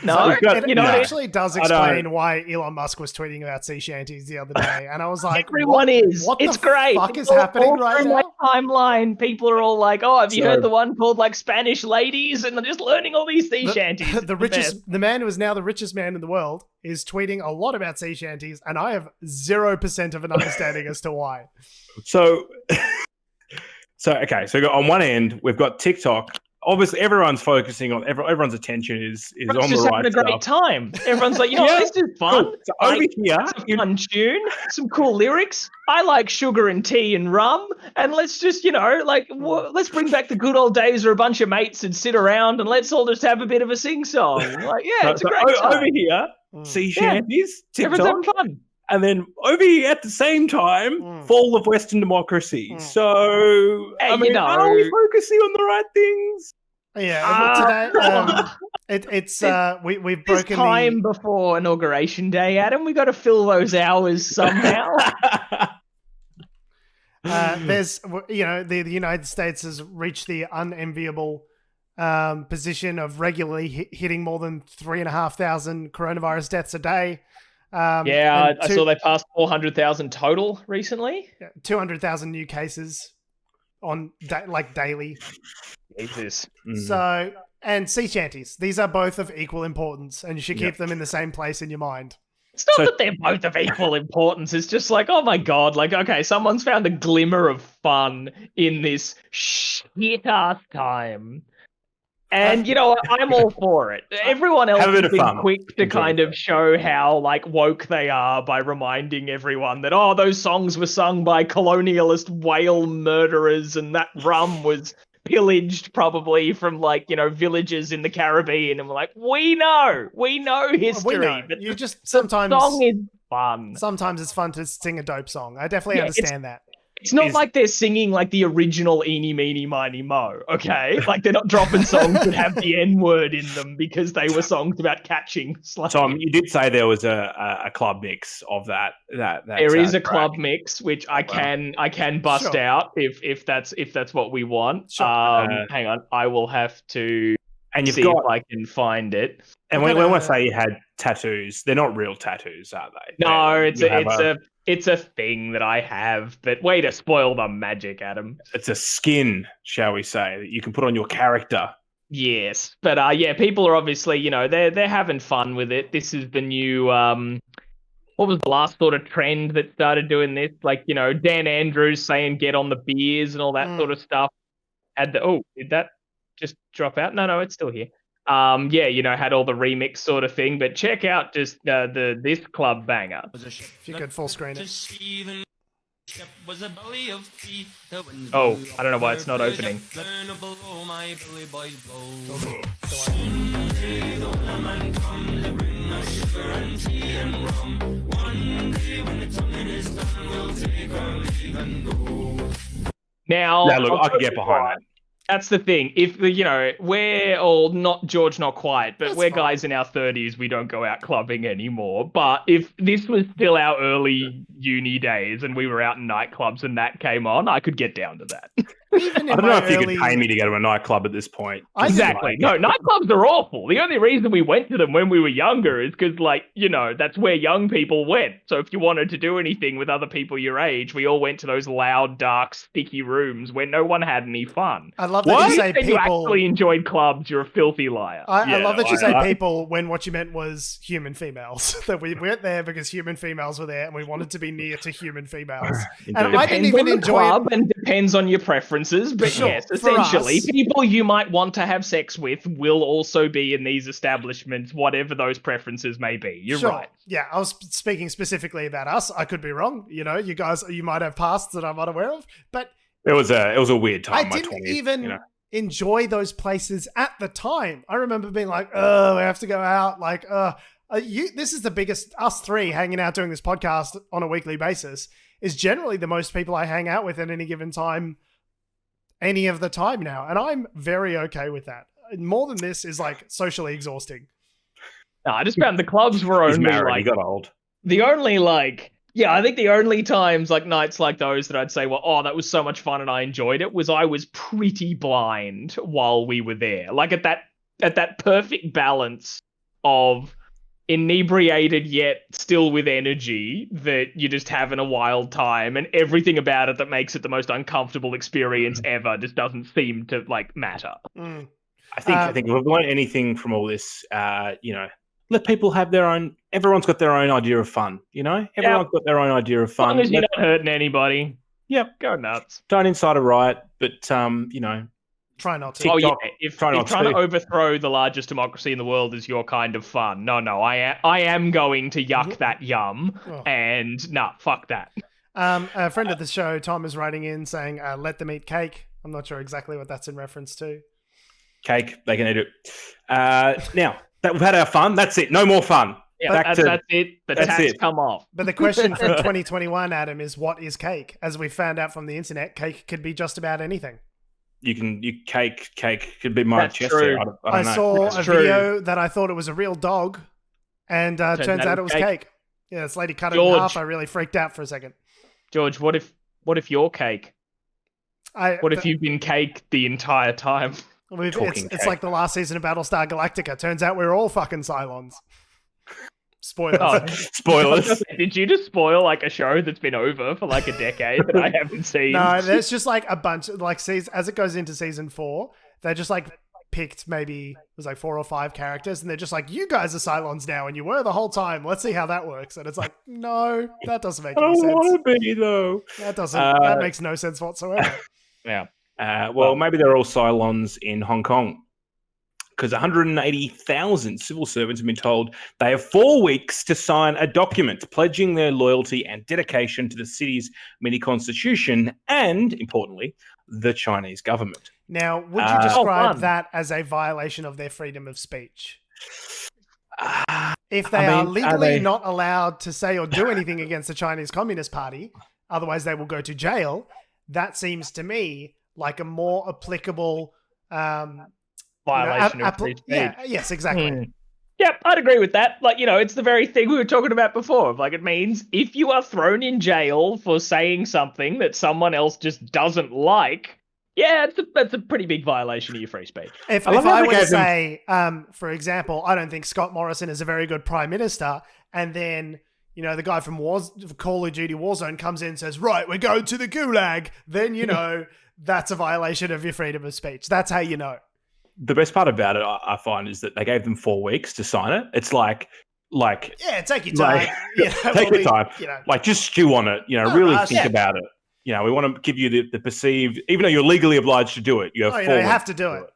No? You've got- It no. actually does I don't- explain why Elon Musk was tweeting about sea shanties the other day, and I was like, Everyone is. What It's the great. fuck is All happening right through now? my timeline, people are all like, "Oh, have you So- heard the one called like Spanish ladies?" And they're just learning all these sea shanties. It's The richest, best. the man who is now the richest man in the world, is tweeting a lot about sea shanties, and I have 0% of an understanding as to why. So, okay. So on one end, we've got TikTok. Obviously, everyone's focusing on everyone's attention is Everyone's on the just right having a great stuff. time. Everyone's like, Yeah. this is fun. Cool. So over Like, here, it's a fun tune, some cool lyrics. I like sugar and tea and rum, and let's just, let's bring back the good old days where a bunch of mates would sit around and let's all just have a bit of a sing-song. Like, yeah, it's a great time. over here, Mm. sea shanties, Everyone's TikTok, having fun. and then over here at the same time, Mm. fall of Western democracy. Mm. So, Hey, I mean, are we focusing on the right things? Yeah, today we've It's broken time the. before Inauguration Day, Adam. We got to fill those hours somehow. There's the United States has reached the unenviable position of regularly hitting more than 3,500 coronavirus deaths a day. I and saw they passed 400,000 total recently. 200,000 new cases on daily. Jesus. So, and sea shanties, these are both of equal importance, and you should keep them in the same place in your mind. It's not that they're both of equal importance. It's just like, oh my God, like, okay, someone's found a glimmer of fun in this shit-ass time. And, you know what? I'm all for it. Everyone else Have a bit has of been fun. quick to Enjoy kind of show how, like, woke they are by reminding everyone that, oh, those songs were sung by colonialist whale murderers and that rum was pillaged probably from, like, villages in the Caribbean. And we're like, we know history. We know. But You just the sometimes song is fun. Sometimes it's fun to sing a dope song. I definitely understand that. It's not like they're singing like the original Eeny, Meeny, Miny, Mo, okay? Like they're not dropping songs that have the N-word in them because they were songs about catching slaves. Tom, you did say there was a club mix of that. There is a club mix which I can bust Sure. out if that's what we want. Sure. Hang on, I will have to And you've see got, if I can find it. and when I say you had tattoos, they're not real tattoos, are they? No, They're- it's a thing that I have, but way to spoil the magic, Adam. it's a skin, shall we say, that you can put on your character. Yes, but people are obviously, they're having fun with it. This is the new what was the last sort of trend that started doing this? Like, Dan Andrews saying get on the beers and all that sort of stuff. Did that just drop out? No, it's still here. Had all the remix sort of thing, but check out just this club banger. If you could full screen it. Oh, I don't know why it's not opening. Now, Look, I could get behind that. That's the thing. If we're all not George, not quite, but we're guys in our 30s, we don't go out clubbing anymore. But if this was still our early uni days and we were out in nightclubs and that came on, I could get down to that. Even in I don't my know if you early- could pay me to go to a nightclub at this point. Exactly. No, nightclubs are awful. The only reason we went to them when we were younger is because, that's where young people went. So if you wanted to do anything with other people your age, we all went to those loud, dark, sticky rooms where no one had any fun. I love that you If say you said you people. actually enjoyed clubs, you're a filthy liar. I love that you say I- people when what you meant was human females. That we went there because human females were there and we wanted to be near to human females. And I didn't Depends even on the enjoy club and depends on your preferences, but Sure, yes, for essentially, us. people you might want to have sex with will also be in these establishments, whatever those preferences may be. You're Sure. right. Yeah, I was speaking specifically about us. I could be wrong. You guys, you might have pasts that I'm unaware of, but It was a weird time. I my didn't 20s, even enjoy those places at the time. I remember being like, oh, we have to go out. Like, this is the biggest, us three hanging out doing this podcast on a weekly basis is generally the most people I hang out with at any given time, any of the time now. And I'm very okay with that. More than this is like socially exhausting. No, I just found the clubs were He's only married. like He got old. The only I think the only times nights like those that I'd say, well, oh, that was so much fun and I enjoyed it, was I was pretty blind while we were there. Like at that perfect balance of inebriated yet still with energy that you're just having a wild time, and everything about it that makes it the most uncomfortable experience ever just doesn't seem to matter. I think if we want anything from all this, let people have their own. Everyone's got their own idea of fun. Everyone's got their own idea of fun. As long as you're not hurting anybody. Yep, go nuts. Don't incite a riot, but try not to. TikTok, if trying to overthrow the largest democracy in the world is your kind of fun, no, I am going to yuck that yum, and fuck that. A friend of the show, Tom, is writing in saying, "Let them eat cake." I'm not sure exactly what that's in reference to. Cake, they can eat it. Now that we've had our fun, that's it. No more fun. Yeah, that's it. The tats come off. But the question for 2021, Adam, is what is cake? As we found out from the internet, cake could be just about anything. Cake could be my chest hair. I don't know. Saw a video that I thought it was a real dog, and turns out it was cake. Yeah, this lady cut it in half. I really freaked out for a second. George, what if you're cake? What if you've been cake the entire time? It's like the last season of Battlestar Galactica. Turns out we're all fucking Cylons. Spoilers. Spoilers. Did you just spoil a show that's been over for a decade that I haven't seen? No, there's just a bunch of as it goes into season 4, they just picked maybe it was 4 or 5 characters, and they're just you guys are Cylons now, and you were the whole time. Let's see how that works. And it's no, that doesn't make any sense. I don't want to be though. That makes no sense whatsoever. Yeah. Well, maybe they're all Cylons in Hong Kong, because 180,000 civil servants have been told they have 4 weeks to sign a document pledging their loyalty and dedication to the city's mini-constitution and, importantly, the Chinese government. Now, would you describe that as a violation of their freedom of speech? If they are legally not allowed to say or do anything against the Chinese Communist Party, otherwise they will go to jail, that seems to me like a more applicable... violation of free speech. Yeah, yes, exactly. Yep, I'd agree with that. It's the very thing we were talking about before. It means if you are thrown in jail for saying something that someone else just doesn't like, that's a pretty big violation of your free speech. If I were to say, for example, I don't think Scott Morrison is a very good prime minister, and then the guy from Call of Duty Warzone comes in and says, right, we're going to the gulag, then that's a violation of your freedom of speech. That's how you know. The best part about it, I find, is that they gave them 4 weeks to sign it. It's take your time. Take your time. Just stew on it. Really think about it. We want to give you the perceived, even though you're legally obliged to do it. You have 4 weeks. You have to do it.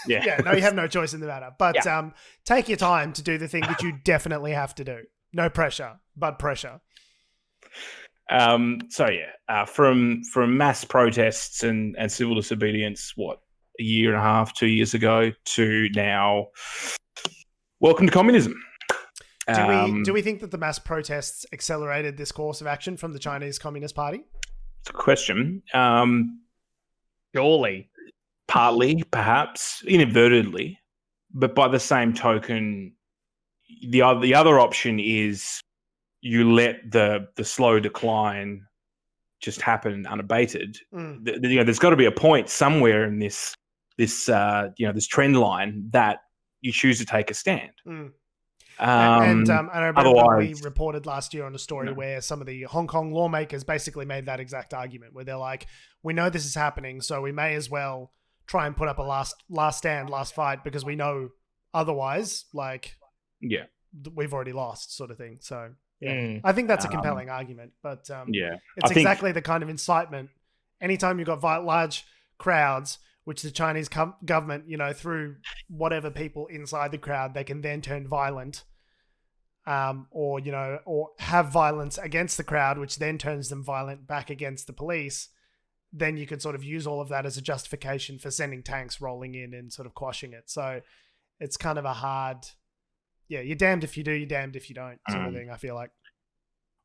Yeah. No, you have no choice in the matter. But take your time to do the thing that you definitely have to do. No pressure, but pressure. From mass protests and civil disobedience, a year and a half, 2 years ago, to now, welcome to communism. Do we think that the mass protests accelerated this course of action from the Chinese Communist Party? It's a question. Surely. Partly, perhaps, inadvertently. But by the same token, the other option is you let the slow decline just happen unabated. There's got to be a point somewhere in this trend line that you choose to take a stand. I remember we reported last year on a story where some of the Hong Kong lawmakers basically made that exact argument, where they're like, we know this is happening, so we may as well try and put up a last stand, last fight, because we know otherwise, we've already lost, sort of thing. So I think that's a compelling argument, but it's exactly the kind of incitement. Anytime you've got large crowds, which the Chinese government, through whatever people inside the crowd, they can then turn violent, or have violence against the crowd, which then turns them violent back against the police. Then you could sort of use all of that as a justification for sending tanks rolling in and sort of quashing it. So it's kind of a hard, you're damned if you do, you're damned if you don't, sort of thing, I feel like.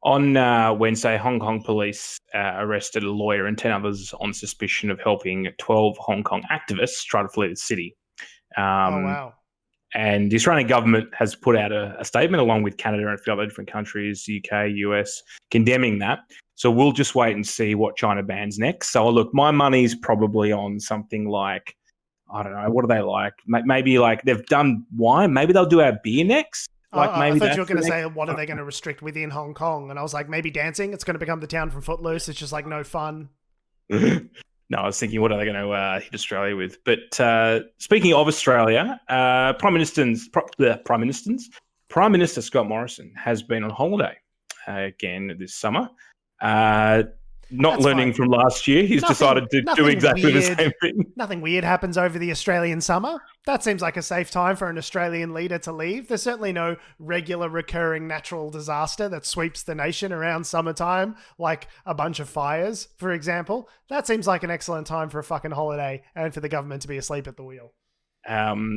On Wednesday, Hong Kong police arrested a lawyer and 10 others on suspicion of helping 12 Hong Kong activists try to flee the city. Oh, wow. And the Australian government has put out a statement along with Canada and a few other different countries, UK, US, condemning that. So we'll just wait and see what China bans next. So look, my money's probably on something like, I don't know, what do they like? Maybe like they've done wine. Maybe they'll do our beer next. Like maybe I thought you were going to say, what are they going to restrict within Hong Kong? And I was like, maybe dancing. It's going to become the town from Footloose. It's just like no fun. No, I was thinking, what are they going to hit Australia with? But speaking of Australia, Prime Minister Scott Morrison has been on holiday again this summer. Not That's learning fine. from last year, he's decided to do exactly the same thing. Nothing weird happens over the Australian summer. That seems like a safe time for an Australian leader to leave. There's certainly no regular recurring natural disaster that sweeps the nation around summertime, like a bunch of fires, for example. That seems like an excellent time for a fucking holiday and for the government to be asleep at the wheel.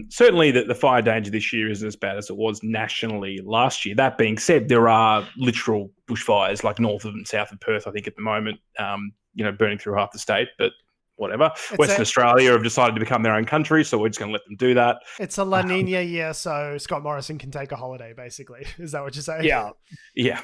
Certainly the fire danger this year isn't as bad as it was nationally last year. That being said, there are literal bushfires like north of and south of Perth, I think, at the moment, burning through half the state, but whatever. Western Australia have decided to become their own country, so we're just going to let them do that. It's a La Nina year, so Scott Morrison can take a holiday, basically. Is that what you're saying? Yeah.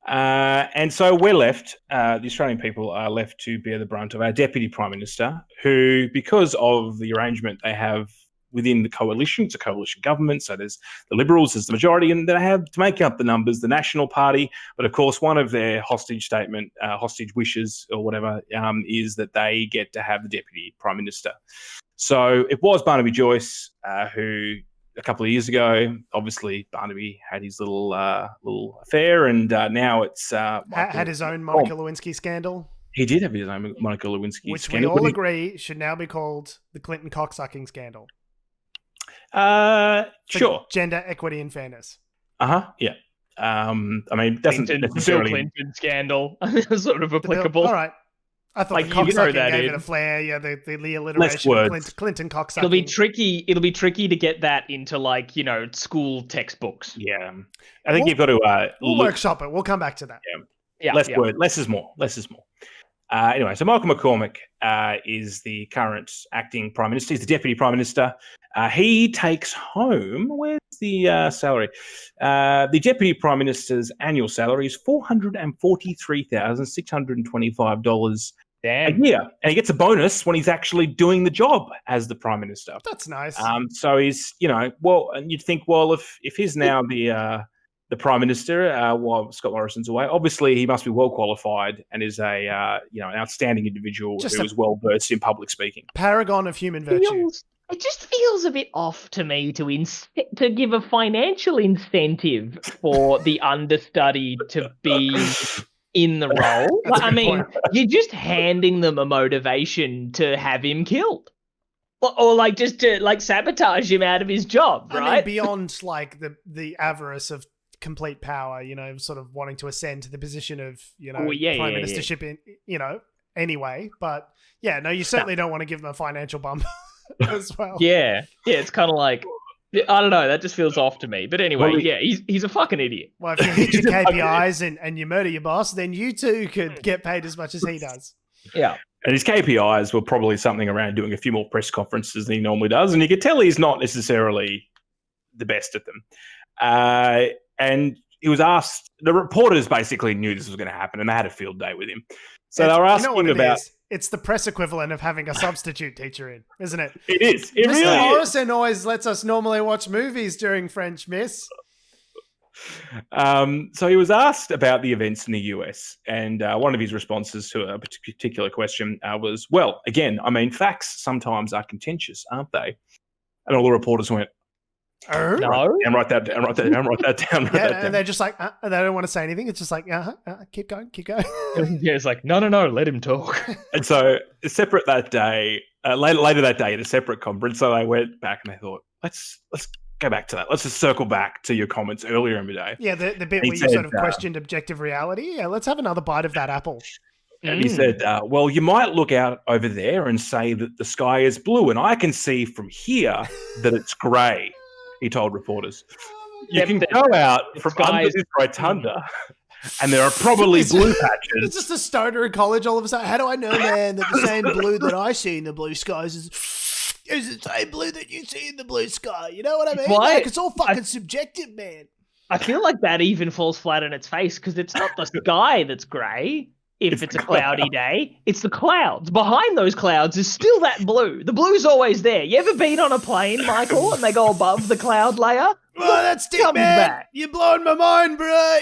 And so we're left, the Australian people are left to bear the brunt of our Deputy Prime Minister, who, because of the arrangement they have within the coalition, it's a coalition government, so there's the Liberals as the majority, and they have, to make up the numbers, the National Party. But of course, one of their hostage wishes or whatever, is that they get to have the Deputy Prime Minister. So it was Barnaby Joyce who, a couple of years ago, obviously Barnaby had his little affair, and now it's had his own Monica Lewinsky scandal. He did have his own Monica Lewinsky which scandal, we all agree should now be called the Clinton cocksucking scandal. Sure. Gender equity and fairness. Yeah. I mean, doesn't necessarily Bill Clinton scandal sort of applicable. All right. I thought Like, the you can throw cocksucking that gave in. it a flair. Yeah, the alliteration of Clinton cocksucking. It'll be tricky to get that into school textbooks. Yeah. I think you've got to we'll workshop it. We'll come back to that. Yeah. Less is more. Less is more. Anyway, so Michael McCormack is the current acting Prime Minister. He's the Deputy Prime Minister. He takes home, where's the salary? The Deputy Prime Minister's annual salary is $443,625 a year. And he gets a bonus when he's actually doing the job as the Prime Minister. That's nice. So he's, and you'd think, well, if he's now the Prime Minister while Scott Morrison's away, obviously he must be well qualified and is an outstanding individual who is well versed in public speaking. Paragon of human virtue. It just feels a bit off to me to give a financial incentive for the understudy to be in the role. You're just handing them a motivation to have him killed. Or just to sabotage him out of his job, right? I mean, beyond the avarice of complete power, sort of wanting to ascend to the position of, prime ministership in, anyway. But yeah, no, you certainly don't want to give them a financial bump as well. Yeah, it's kind of like, I don't know, that just feels off to me. But anyway, he's a fucking idiot. Well, if you hit your KPIs and you murder your boss, then you too could get paid as much as he does. Yeah. And his KPIs were probably something around doing a few more press conferences than he normally does. And you could tell he's not necessarily the best at them. And he was asked, the reporters basically knew this was going to happen and they had a field day with him. So they were asking him about... It's the press equivalent of having a substitute teacher in, isn't it? It is. It Mr. really Morrison always lets us normally watch movies during French Miss. So he was asked about the events in the US, and one of his responses to a particular question was, well, again, I mean, facts sometimes are contentious, aren't they? And all the reporters went, no. And write that down. And they're just like, they don't want to say anything. It's just like, keep going. Yeah, it's like, no, let him talk. And so, separate that day, later that day, at a separate conference, so they went back and they thought, let's go back to that. Let's just circle back to your comments earlier in the day. Yeah, the bit where you sort of questioned objective reality. Yeah, let's have another bite of that apple. And he said, well, you might look out over there and say that the sky is blue, and I can see from here that it's grey. He told reporters. You can go out from under this rotunda and there are probably blue patches. It's just a stoner in college all of a sudden. How do I know, man, that the same blue that I see in the blue skies is Is the same blue that you see in the blue sky? You know what I mean? Why? Like, it's all fucking subjective, man. I feel like that even falls flat on its face because it's not the sky that's grey. If it's a cloudy day, it's the clouds. Behind those clouds is still that blue. The blue's always there. You ever been on a plane, Michael, and they go above the cloud layer? Oh, that's deep, man. Back. You're blowing my mind, bro.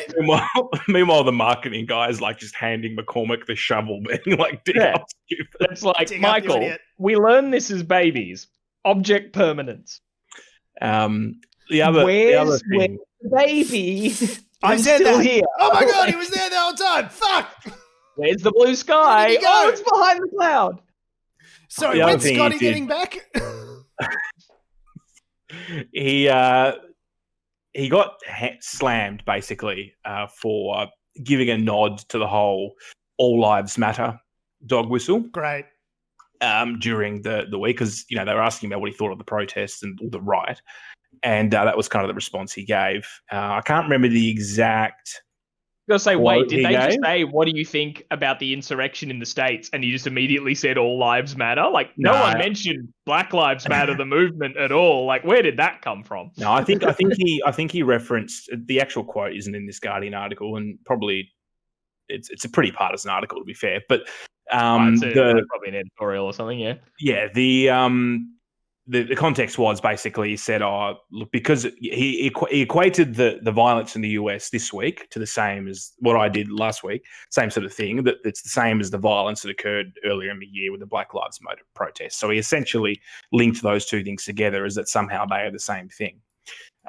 Meanwhile, the marketing guy is like just handing McCormack the shovel, being like, dig up. It's like, Michael, we learn this as babies. Object permanence. The other thing. Baby, I said that. Here. Oh my god, he was there the whole time. Fuck. Where's the blue sky? Oh, it's behind the cloud. Sorry, when's Scotty getting back? He got slammed basically for giving a nod to the whole "All Lives Matter" dog whistle. Great. During the week, because they were asking about what he thought of the protests and all the riot, and that was kind of the response he gave. I can't remember the exact. I was gonna say, wait, did they just say, "What do you think about the insurrection in the States?" And he just immediately said, "All lives matter." Like no one mentioned Black Lives Matter, the movement at all. Like where did that come from? No, I think he referenced the actual quote isn't in this Guardian article, and probably it's a pretty partisan article to be fair, but. Probably an editorial or something, yeah. Yeah, the context was basically he said, "Oh, look," because he equated the violence in the US this week to the same as what I did last week, same sort of thing. That it's the same as the violence that occurred earlier in the year with the Black Lives Matter protests. So he essentially linked those two things together as that somehow they are the same thing.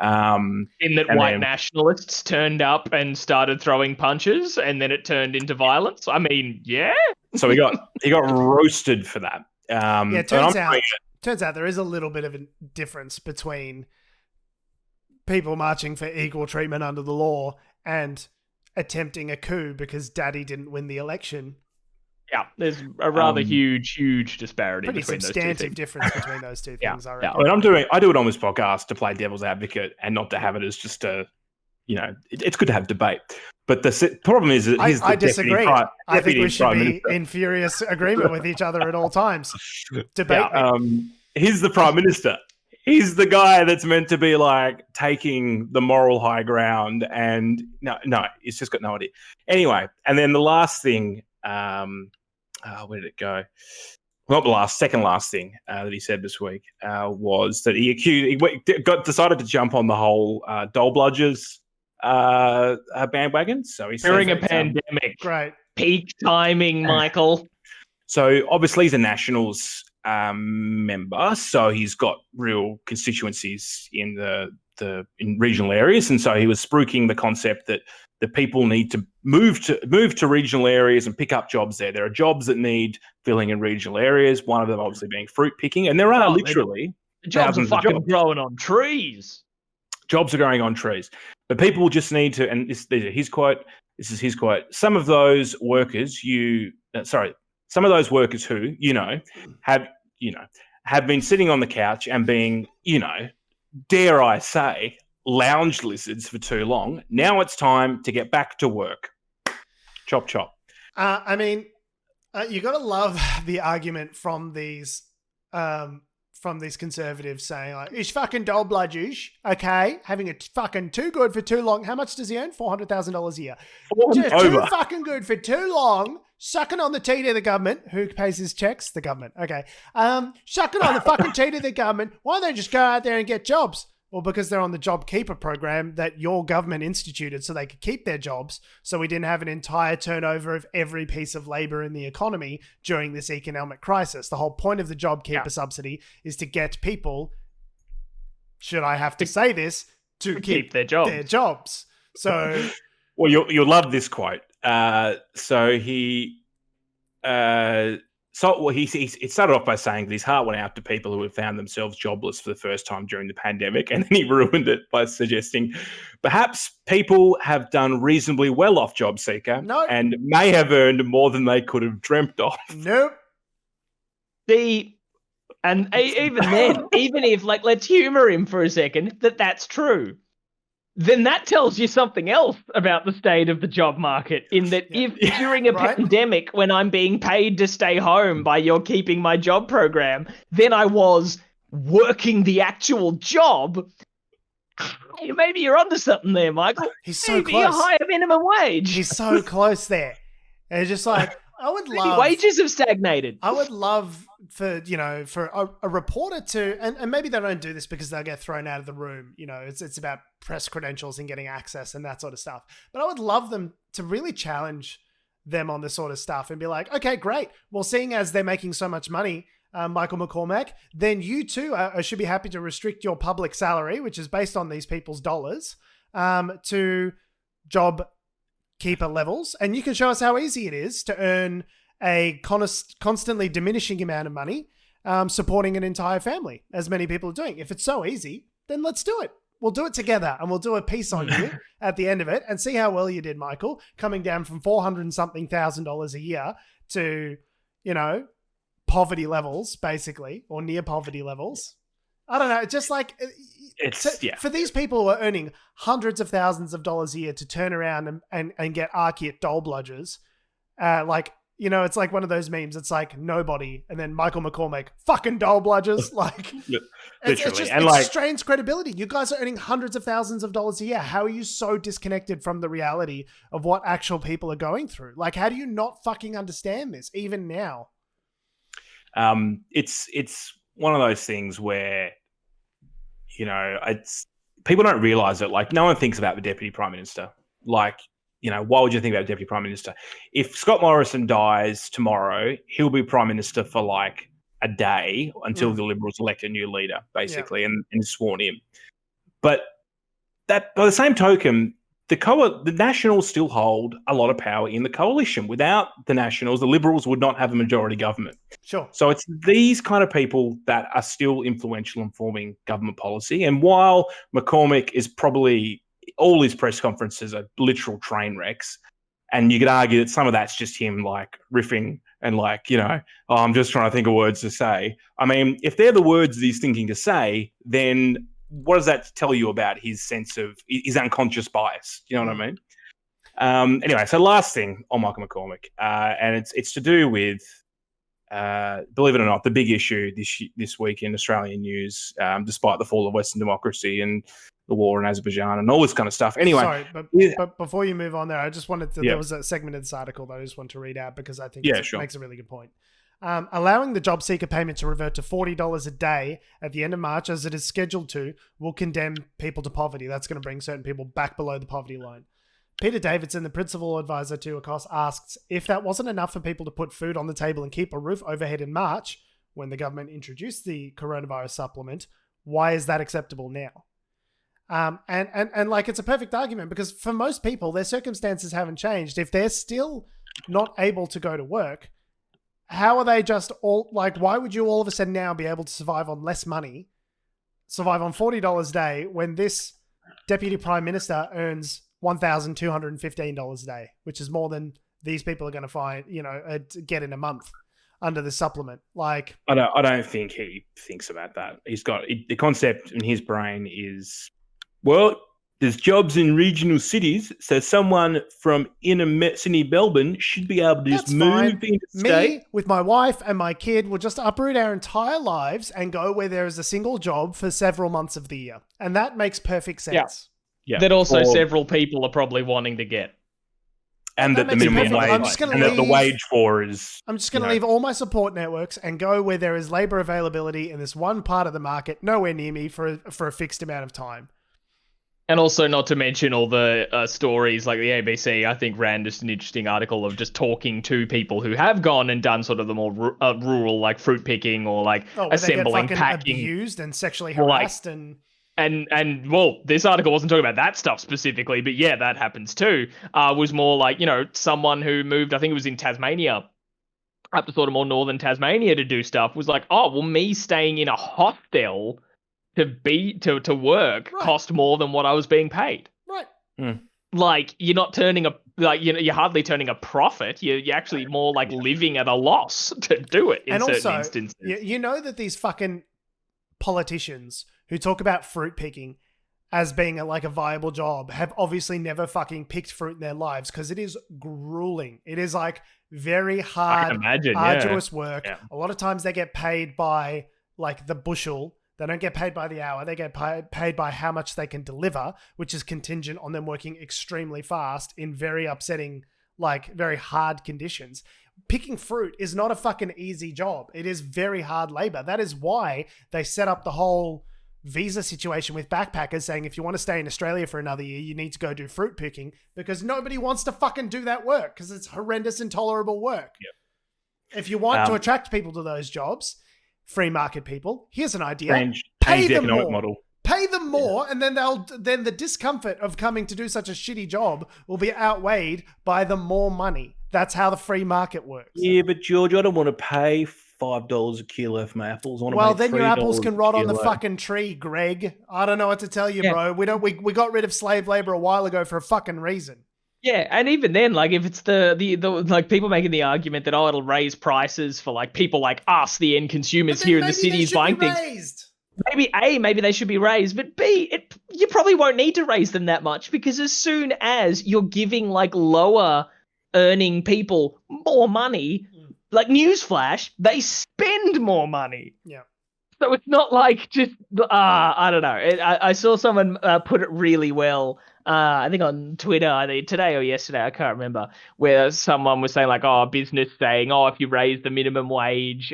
In that white nationalists turned up and started throwing punches, and then it turned into violence. I mean, yeah. So he got roasted for that. Turns out there is a little bit of a difference between people marching for equal treatment under the law and attempting a coup because Daddy didn't win the election. Yeah, there's a rather huge disparity between those two things. Pretty substantive difference between those two things, I reckon. I do it on this podcast to play devil's advocate and not to have it as just it's good to have debate. But the problem is that I disagree. I think we should be in furious agreement with each other at all times. Debate. He's the Prime Minister. He's the guy that's meant to be like taking the moral high ground, and no, he's just got no idea. Anyway, and then the last thing. Where did it go? Not the second last thing that he said this week was that he decided to jump on the whole dole bludgers bandwagon. So he's during a pandemic. Great. Peak timing, Michael. So obviously he's a Nationals member, so he's got real constituencies in in regional areas, and so he was spruiking the concept that the people need to move to regional areas and pick up jobs there. There are jobs that need filling in regional areas. One of them obviously being fruit picking, and there are literally jobs are fucking growing on trees. Jobs are growing on trees, but people just need to. And this is his quote. This is his quote. Some of those workers who have been sitting on the couch and being, dare I say, lounge lizards for too long. Now it's time to get back to work. Chop, chop. I mean, you got to love the argument from these conservatives saying, like, "Ish fucking dole bludgers, okay, having it fucking too good for too long." How much does he earn? $400,000 a year. Just too fucking good for too long. Sucking on the teat of the government. Who pays his checks? The government. Okay. Sucking on the fucking teat of the government. Why don't they just go out there and get jobs? Well, because they're on the JobKeeper program that your government instituted so they could keep their jobs, so we didn't have an entire turnover of every piece of labor in the economy during this economic crisis. The whole point of the JobKeeper subsidy is to get people, should I have to say this, to keep their jobs. So, well, you'll love this quote. He started off by saying that his heart went out to people who had found themselves jobless for the first time during the pandemic, and then he ruined it by suggesting perhaps people have done reasonably well off JobSeeker and may have earned more than they could have dreamt of. Nope. And even then, even if, let's humor him for a second, that's true. Then that tells you something else about the state of the job market, in that if during a pandemic when I'm being paid to stay home by your keeping my job program, then I was working the actual job, hey, maybe you're onto something there, Michael. He's so maybe close. a higher minimum wage. He's so close there. And it's just like, I would love... wages have stagnated. I would love for a reporter to, and maybe they don't do this because they'll get thrown out of the room. It's about press credentials and getting access and that sort of stuff. But I would love them to really challenge them on this sort of stuff and be like, okay, great. Well, seeing as they're making so much money, Michael McCormack, then you too should be happy to restrict your public salary, which is based on these people's dollars, to JobKeeper levels. And you can show us how easy it is to earn a constantly diminishing amount of money, supporting an entire family, as many people are doing. If it's so easy, then let's do it. We'll do it together, and we'll do a piece on you at the end of it and see how well you did, Michael, coming down from $400 and something thousand a year to, poverty levels, basically, or near poverty levels. I don't know. Just like for these people who are earning hundreds of thousands of dollars a year to turn around and get archeat dole bludgers, it's like one of those memes. It's like nobody, and then Michael McCormack, fucking dole bludgers. Like, literally, it strains credibility. You guys are earning hundreds of thousands of dollars a year. How are you so disconnected from the reality of what actual people are going through? Like, how do you not fucking understand this even now? It's one of those things where, it's people don't realize it. Like, no one thinks about the deputy prime minister. Like, why would you think about deputy prime minister? If Scott Morrison dies tomorrow, he'll be prime minister for like a day until the Liberals elect a new leader, basically, and sworn in. But that, by the same token, the Nationals still hold a lot of power in the coalition. Without the Nationals, the Liberals would not have a majority government. Sure. So it's these kind of people that are still influential in forming government policy. And while McCormack is probably, all his press conferences are literal train wrecks, and you could argue that some of that's just him like riffing and like, I'm just trying to think of words to say. I mean, if they're the words that he's thinking to say, then what does that tell you about his sense of his unconscious bias? You know what I mean? Anyway, so last thing on Michael McCormack, and it's to do with, believe it or not, the big issue this week in Australian news, despite the fall of Western democracy and the war in Azerbaijan and all this kind of stuff. Anyway, sorry, but before you move on there, I just wanted to. There was a segment in this article that I just want to read out because I think it makes a really good point. Allowing the JobSeeker payment to revert to $40 a day at the end of March, as it is scheduled to, will condemn people to poverty. That's going to bring certain people back below the poverty line. Peter Davidson, the principal advisor to ACOS, asks if that wasn't enough for people to put food on the table and keep a roof overhead in March, when the government introduced the coronavirus supplement, why is that acceptable now? And like, it's a perfect argument because for most people, their circumstances haven't changed. If they're still not able to go to work, how are they just all like, why would you all of a sudden now be able to survive on less money, survive on $40 a day when this deputy prime minister earns $1,215 a day, which is more than these people are going to find, get in a month under the supplement? Like, I don't think he thinks about that. He's got the concept in his brain is, well, there's jobs in regional cities, so someone from inner Sydney, Melbourne should be able to just move into state. Me, with my wife and my kid, will just uproot our entire lives and go where there is a single job for several months of the year. And that makes perfect sense. Yeah. That also several people are probably wanting to get. And that the minimum wage, that the wage for is... I'm just going to leave all my support networks and go where there is labour availability in this one part of the market, nowhere near me, for a fixed amount of time. And also, not to mention all the stories like the ABC, I think, ran just an interesting article of just talking to people who have gone and done sort of the more rural, like fruit picking or like assembling, packing, abused and sexually harassed, and well, this article wasn't talking about that stuff specifically, but yeah, that happens too. Was more like, someone who moved, I think it was in Tasmania, up to sort of more northern Tasmania to do stuff, was like, oh, well, me staying in a hostel to work cost more than what I was being paid. Right. Like, you're not you're hardly turning a profit. You're actually more like living at a loss to do it in certain instances. You know that these fucking politicians who talk about fruit picking as being a viable job have obviously never fucking picked fruit in their lives because it is grueling. It is like very hard, arduous work. Yeah. A lot of times they get paid by like the bushel They don't get paid by the hour. They get paid by how much they can deliver, which is contingent on them working extremely fast in very upsetting, like very hard conditions. Picking fruit is not a fucking easy job. It is very hard labor. That is why they set up the whole visa situation with backpackers, saying if you want to stay in Australia for another year, you need to go do fruit picking, because nobody wants to fucking do that work because it's horrendous, intolerable work. Yep. If you want to attract people to those jobs, free market people, here's an idea. Change Pay the them economic more. model. Pay them more, and then then the discomfort of coming to do such a shitty job will be outweighed by the more money. That's how the free market works. Yeah, but George, I don't want to pay $5 a kilo for my apples. I want to Well, make then your apples $3 can a rot on the kilo. fucking tree, Greg. I don't know what to tell you, bro. We got rid of slave labor a while ago for a fucking reason. Yeah, and even then, like, if it's the like people making the argument that it'll raise prices for like people like us, the end consumers here in the cities buying things. Maybe they should be raised, but B, you probably won't need to raise them that much, because as soon as you're giving like lower earning people more money, like newsflash, they spend more money. Yeah. So it's not like just I don't know. I saw someone put it really well. I think on Twitter, either today or yesterday, I can't remember, where someone was saying like, "Oh, business saying, oh, if you raise the minimum wage,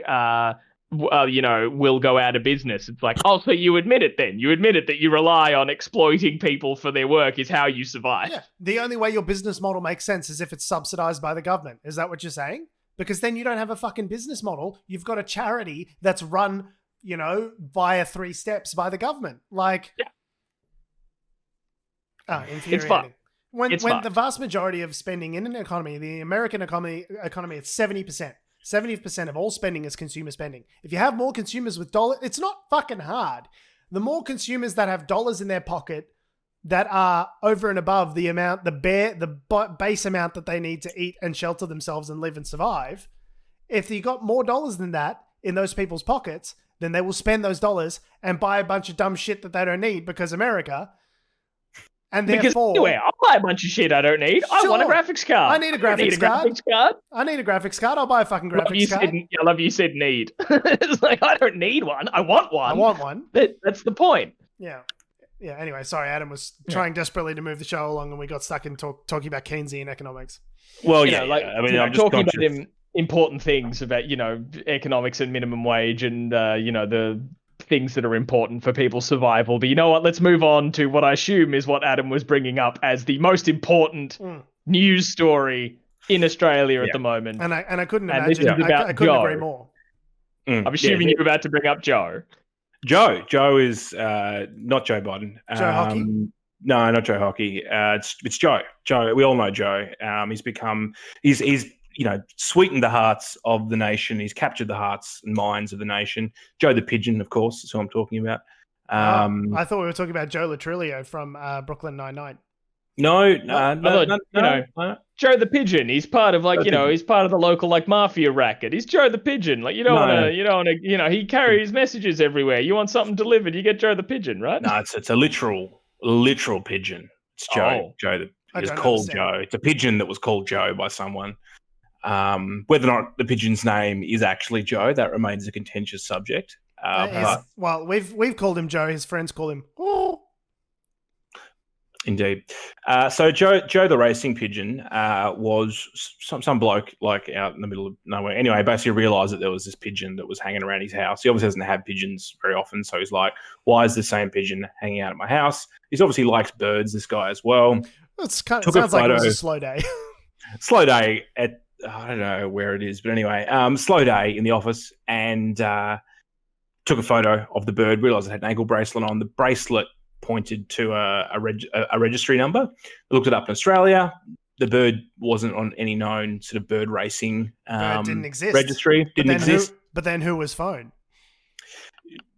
we'll go out of business." It's like, oh, so you admit it then? You admit it that you rely on exploiting people for their work is how you survive. Yeah. The only way your business model makes sense is if it's subsidized by the government. Is that what you're saying? Because then you don't have a fucking business model. You've got a charity that's run, via 3 steps by the government. Like, infuriating. It's fun. When fun. the vast majority of spending in an economy, the American economy, it's 70%. 70% of all spending is consumer spending. If you have more consumers with dollars, it's not fucking hard. The more consumers that have dollars in their pocket that are over and above the amount, the base amount that they need to eat and shelter themselves and live and survive, if you got more dollars than that in those people's pockets, then they will spend those dollars and buy a bunch of dumb shit that they don't need because America. And therefore, anyway, I'll buy a bunch of shit I don't need. Sure. I want a graphics card. I need a graphics card. I need a graphics card. I'll buy a fucking graphics card. I love you said need. It's like, I don't need one. I want one. That's the point. Yeah. Yeah. Anyway, sorry, Adam was trying desperately to move the show along, and we got stuck in talking about Keynesian economics. Well, I'm just talking about important things about economics and minimum wage and the things that are important for people's survival. But you know what? Let's move on to what I assume is what Adam was bringing up as the most important news story in Australia at the moment. And I couldn't imagine. I couldn't agree more. I'm assuming you're about to bring up Joe. Joe is not Joe Biden. Joe Hockey? No, not Joe Hockey. It's Joe. Joe. We all know Joe. He's sweetened the hearts of the nation. He's captured the hearts and minds of the nation. Joe the Pigeon, of course, is who I'm talking about. I thought we were talking about Joe Latrilio from Brooklyn Nine-Nine. No. Joe the Pigeon. He's part of he's part of the local mafia racket. He's Joe the Pigeon. Like you don't want to, he carries messages everywhere. You want something delivered, you get Joe the Pigeon, right? No, it's a literal pigeon. It's Joe. Joe is called Joe. It's a pigeon that was called Joe by someone. Whether or not the pigeon's name is actually Joe, that remains a contentious subject. We've called him Joe. His friends call him. Oh. Indeed. So Joe the racing pigeon was some bloke out in the middle of nowhere. Anyway, basically realised that there was this pigeon that was hanging around his house. He obviously doesn't have pigeons very often, so he's like, "Why is the same pigeon hanging out at my house?" He's obviously likes birds. This guy as well. It sounds like it was a slow day. Slow day at I don't know where it is, but anyway, slow day in the office, and took a photo of the bird. Realised it had an ankle bracelet on. The bracelet pointed to a registry number. I looked it up in Australia. The bird wasn't on any known sort of bird racing didn't exist. Registry. Didn't exist. But then who was phoned?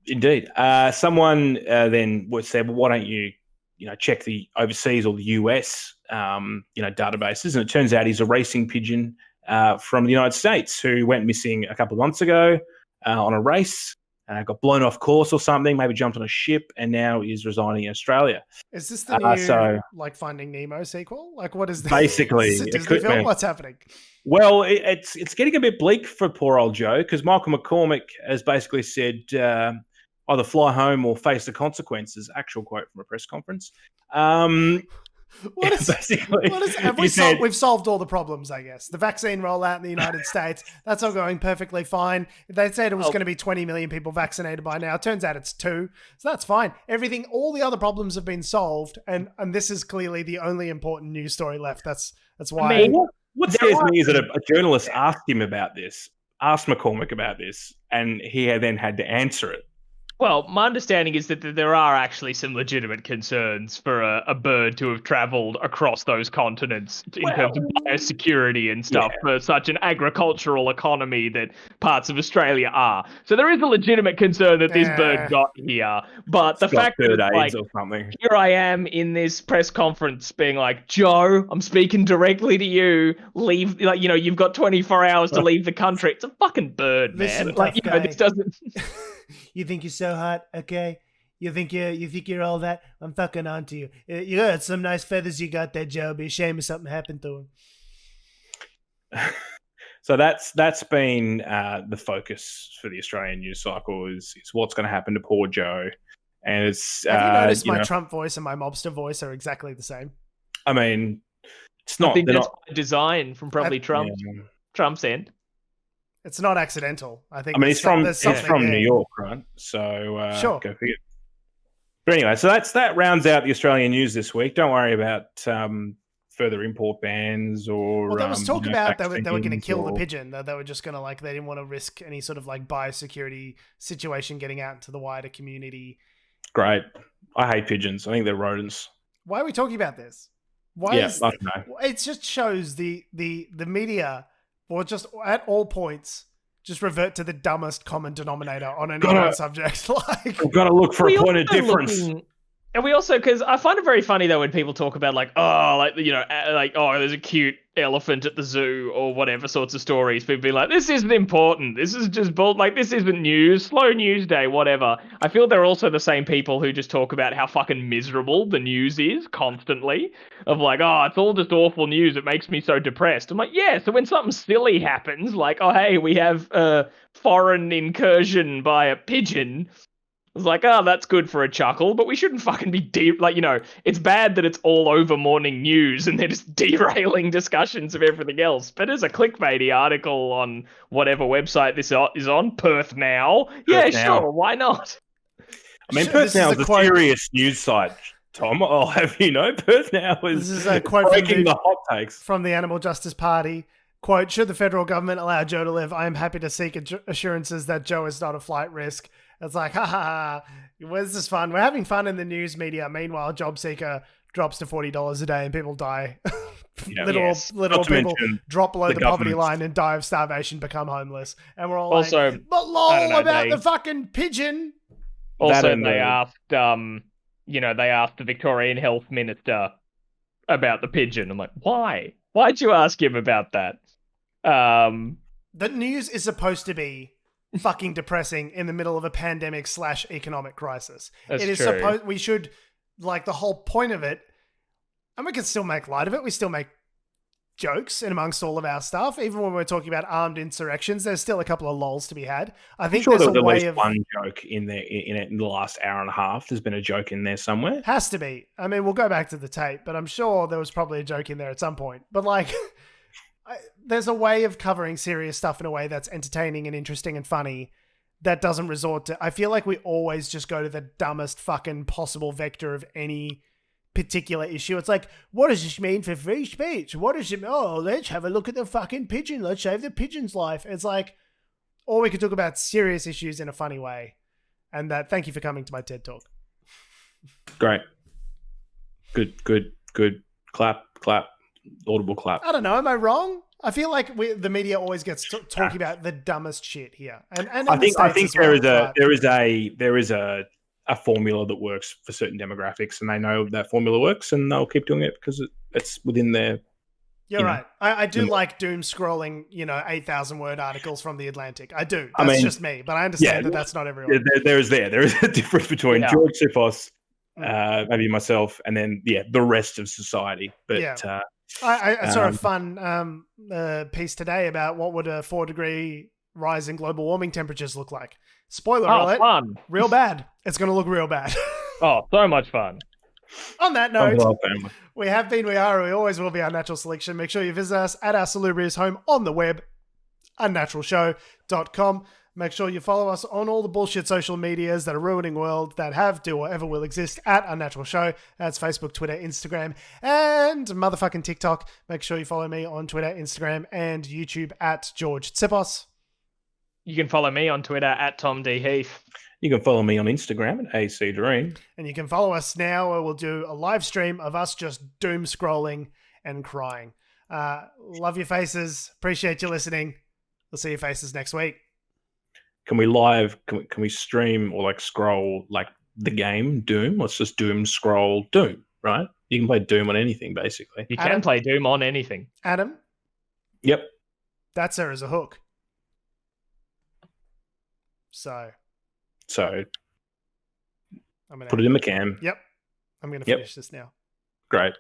Indeed. Someone then said, well, why don't you check the overseas or the US databases? And it turns out he's a racing pigeon from the United States who went missing a couple of months ago on a race. Got blown off course or something, maybe jumped on a ship, and now is residing in Australia. Is this the new Finding Nemo sequel? What is this? Basically, is it a Disney film? What's happening? Well, it's getting a bit bleak for poor old Joe because Michael McCormack has basically said, either fly home or face the consequences. Actual quote from a press conference. Basically, we've solved all the problems, I guess. The vaccine rollout in the United States, that's all going perfectly fine. They said it was going to be 20 million people vaccinated by now. It turns out it's 2. So that's fine. All the other problems have been solved. And this is clearly the only important news story left. That's why. What scares me is that a journalist asked McCormack about this, and he then had to answer it. Well, my understanding is that there are actually some legitimate concerns for a bird to have travelled across those continents in terms of biosecurity and stuff for such an agricultural economy that parts of Australia are. So there is a legitimate concern that this bird got here. But the fact that, like, here I am in this press conference being like, Joe, I'm speaking directly to you. Leave, like, you know, you've got 24 hours to leave the country. It's a fucking bird, man. Listen, like, you know, this doesn't... You think you're so hot, okay? You think you're all that? I'm fucking onto you. You got some nice feathers you got there, Joe. Be a shame if something happened to him. So that's been the focus for the Australian news cycle is what's going to happen to poor Joe. And it's have you noticed my Trump voice and my mobster voice are exactly the same? I mean, it's not. I think that's by design from probably Trump's end. It's not accidental. I think. I mean, it's from New York, right? So sure. Go figure. But anyway, so that rounds out the Australian news this week. Don't worry about further import bans or. Well, there was talk about they were going to kill the pigeon. They were just going to they didn't want to risk any sort of biosecurity situation getting out into the wider community. Great. I hate pigeons. I think they're rodents. Why are we talking about this? I don't know. It just shows the media. Or just at all points, just revert to the dumbest common denominator on any subject. We've got to look for a point of difference. And we also, because I find it very funny though when people talk about there's a cute elephant at the zoo or whatever sorts of stories. People be like, this isn't important. This is just this isn't news. Slow news day, whatever. I feel they're also the same people who just talk about how fucking miserable the news is constantly. Of like, it's all just awful news. It makes me so depressed. I'm like, yeah. So when something silly happens, like, oh hey, we have a foreign incursion by a pigeon. It's like, that's good for a chuckle, but we shouldn't fucking be it's bad that it's all over morning news and they're just derailing discussions of everything else. But as a clickbaity article on whatever website this is on, Perth Now, sure, why not? I mean, Perth Now is a serious news site, Tom. I'll have you know, Perth Now is this is a quote breaking the hot takes from the Animal Justice Party. Quote, should the federal government allow Joe to live, I am happy to seek assurances that Joe is not a flight risk. It's like, this is fun. We're having fun in the news media. Meanwhile, JobSeeker drops to $40 a day and people die. Little people drop below the poverty line and die of starvation, become homeless. And we're all also, like, but lol about the fucking pigeon. Also, they asked, they asked the Victorian Health Minister about the pigeon. I'm like, why? Why'd you ask him about that? The news is supposed to be fucking depressing in the middle of a pandemic / economic crisis. That's it is supposed we should the whole point of it, and we can still make light of it. We still make jokes in amongst all of our stuff. Even when we're talking about armed insurrections, there's still a couple of lols to be had. I think there's at least one joke in there in the last hour and a half. There's been a joke in there somewhere. Has to be. I mean, we'll go back to the tape, but I'm sure there was probably a joke in there at some point. But there's a way of covering serious stuff in a way that's entertaining and interesting and funny that doesn't resort to... I feel like we always just go to the dumbest fucking possible vector of any particular issue. It's like, what does this mean for free speech? What does it... let's have a look at the fucking pigeon. Let's save the pigeon's life. It's like, or we could talk about serious issues in a funny way. And thank you for coming to my TED Talk. Great. Good. Clap. Audible clap. I don't know. Am I wrong? I feel like the media always gets talking about the dumbest shit here, and I think there is a formula that works for certain demographics, and they know that formula works, and they'll keep doing it because it's within their. You're right. I do like doom scrolling, 8,000 word articles from the Atlantic. I do. That's just me, but I understand that that's not everyone. There is a difference between George Sipos, maybe myself, and then the rest of society. But I saw a fun piece today about what would a 4-degree rise in global warming temperatures look like. Spoiler Oh, alert, fun. real bad. It's going to look real bad. Oh, so much fun. On that note, Well, family. we have been, we are, we always will be Unnatural Selection. Make sure you visit us at our salubrious home on the web, unnaturalshow.com. Make sure you follow us on all the bullshit social medias that are ruining world, that have, do, or ever will exist at Unnatural Show. That's Facebook, Twitter, Instagram, and motherfucking TikTok. Make sure you follow me on Twitter, Instagram, and YouTube at George Tsipos. You can follow me on Twitter at Tom D. Heath. You can follow me on Instagram at AC Doreen. And you can follow us now, where we'll do a live stream of us just doom scrolling and crying. Love your faces. Appreciate you listening. We'll see your faces next week. Can we stream or like scroll like the game Doom? Let's just Doom scroll Doom, right? You can play Doom on anything, basically. You Adam? can play Doom on anything. Adam, Yep. that's there as a hook. So So I'm gonna put it in the cam. Yep. I'm gonna Yep. finish this now. Great.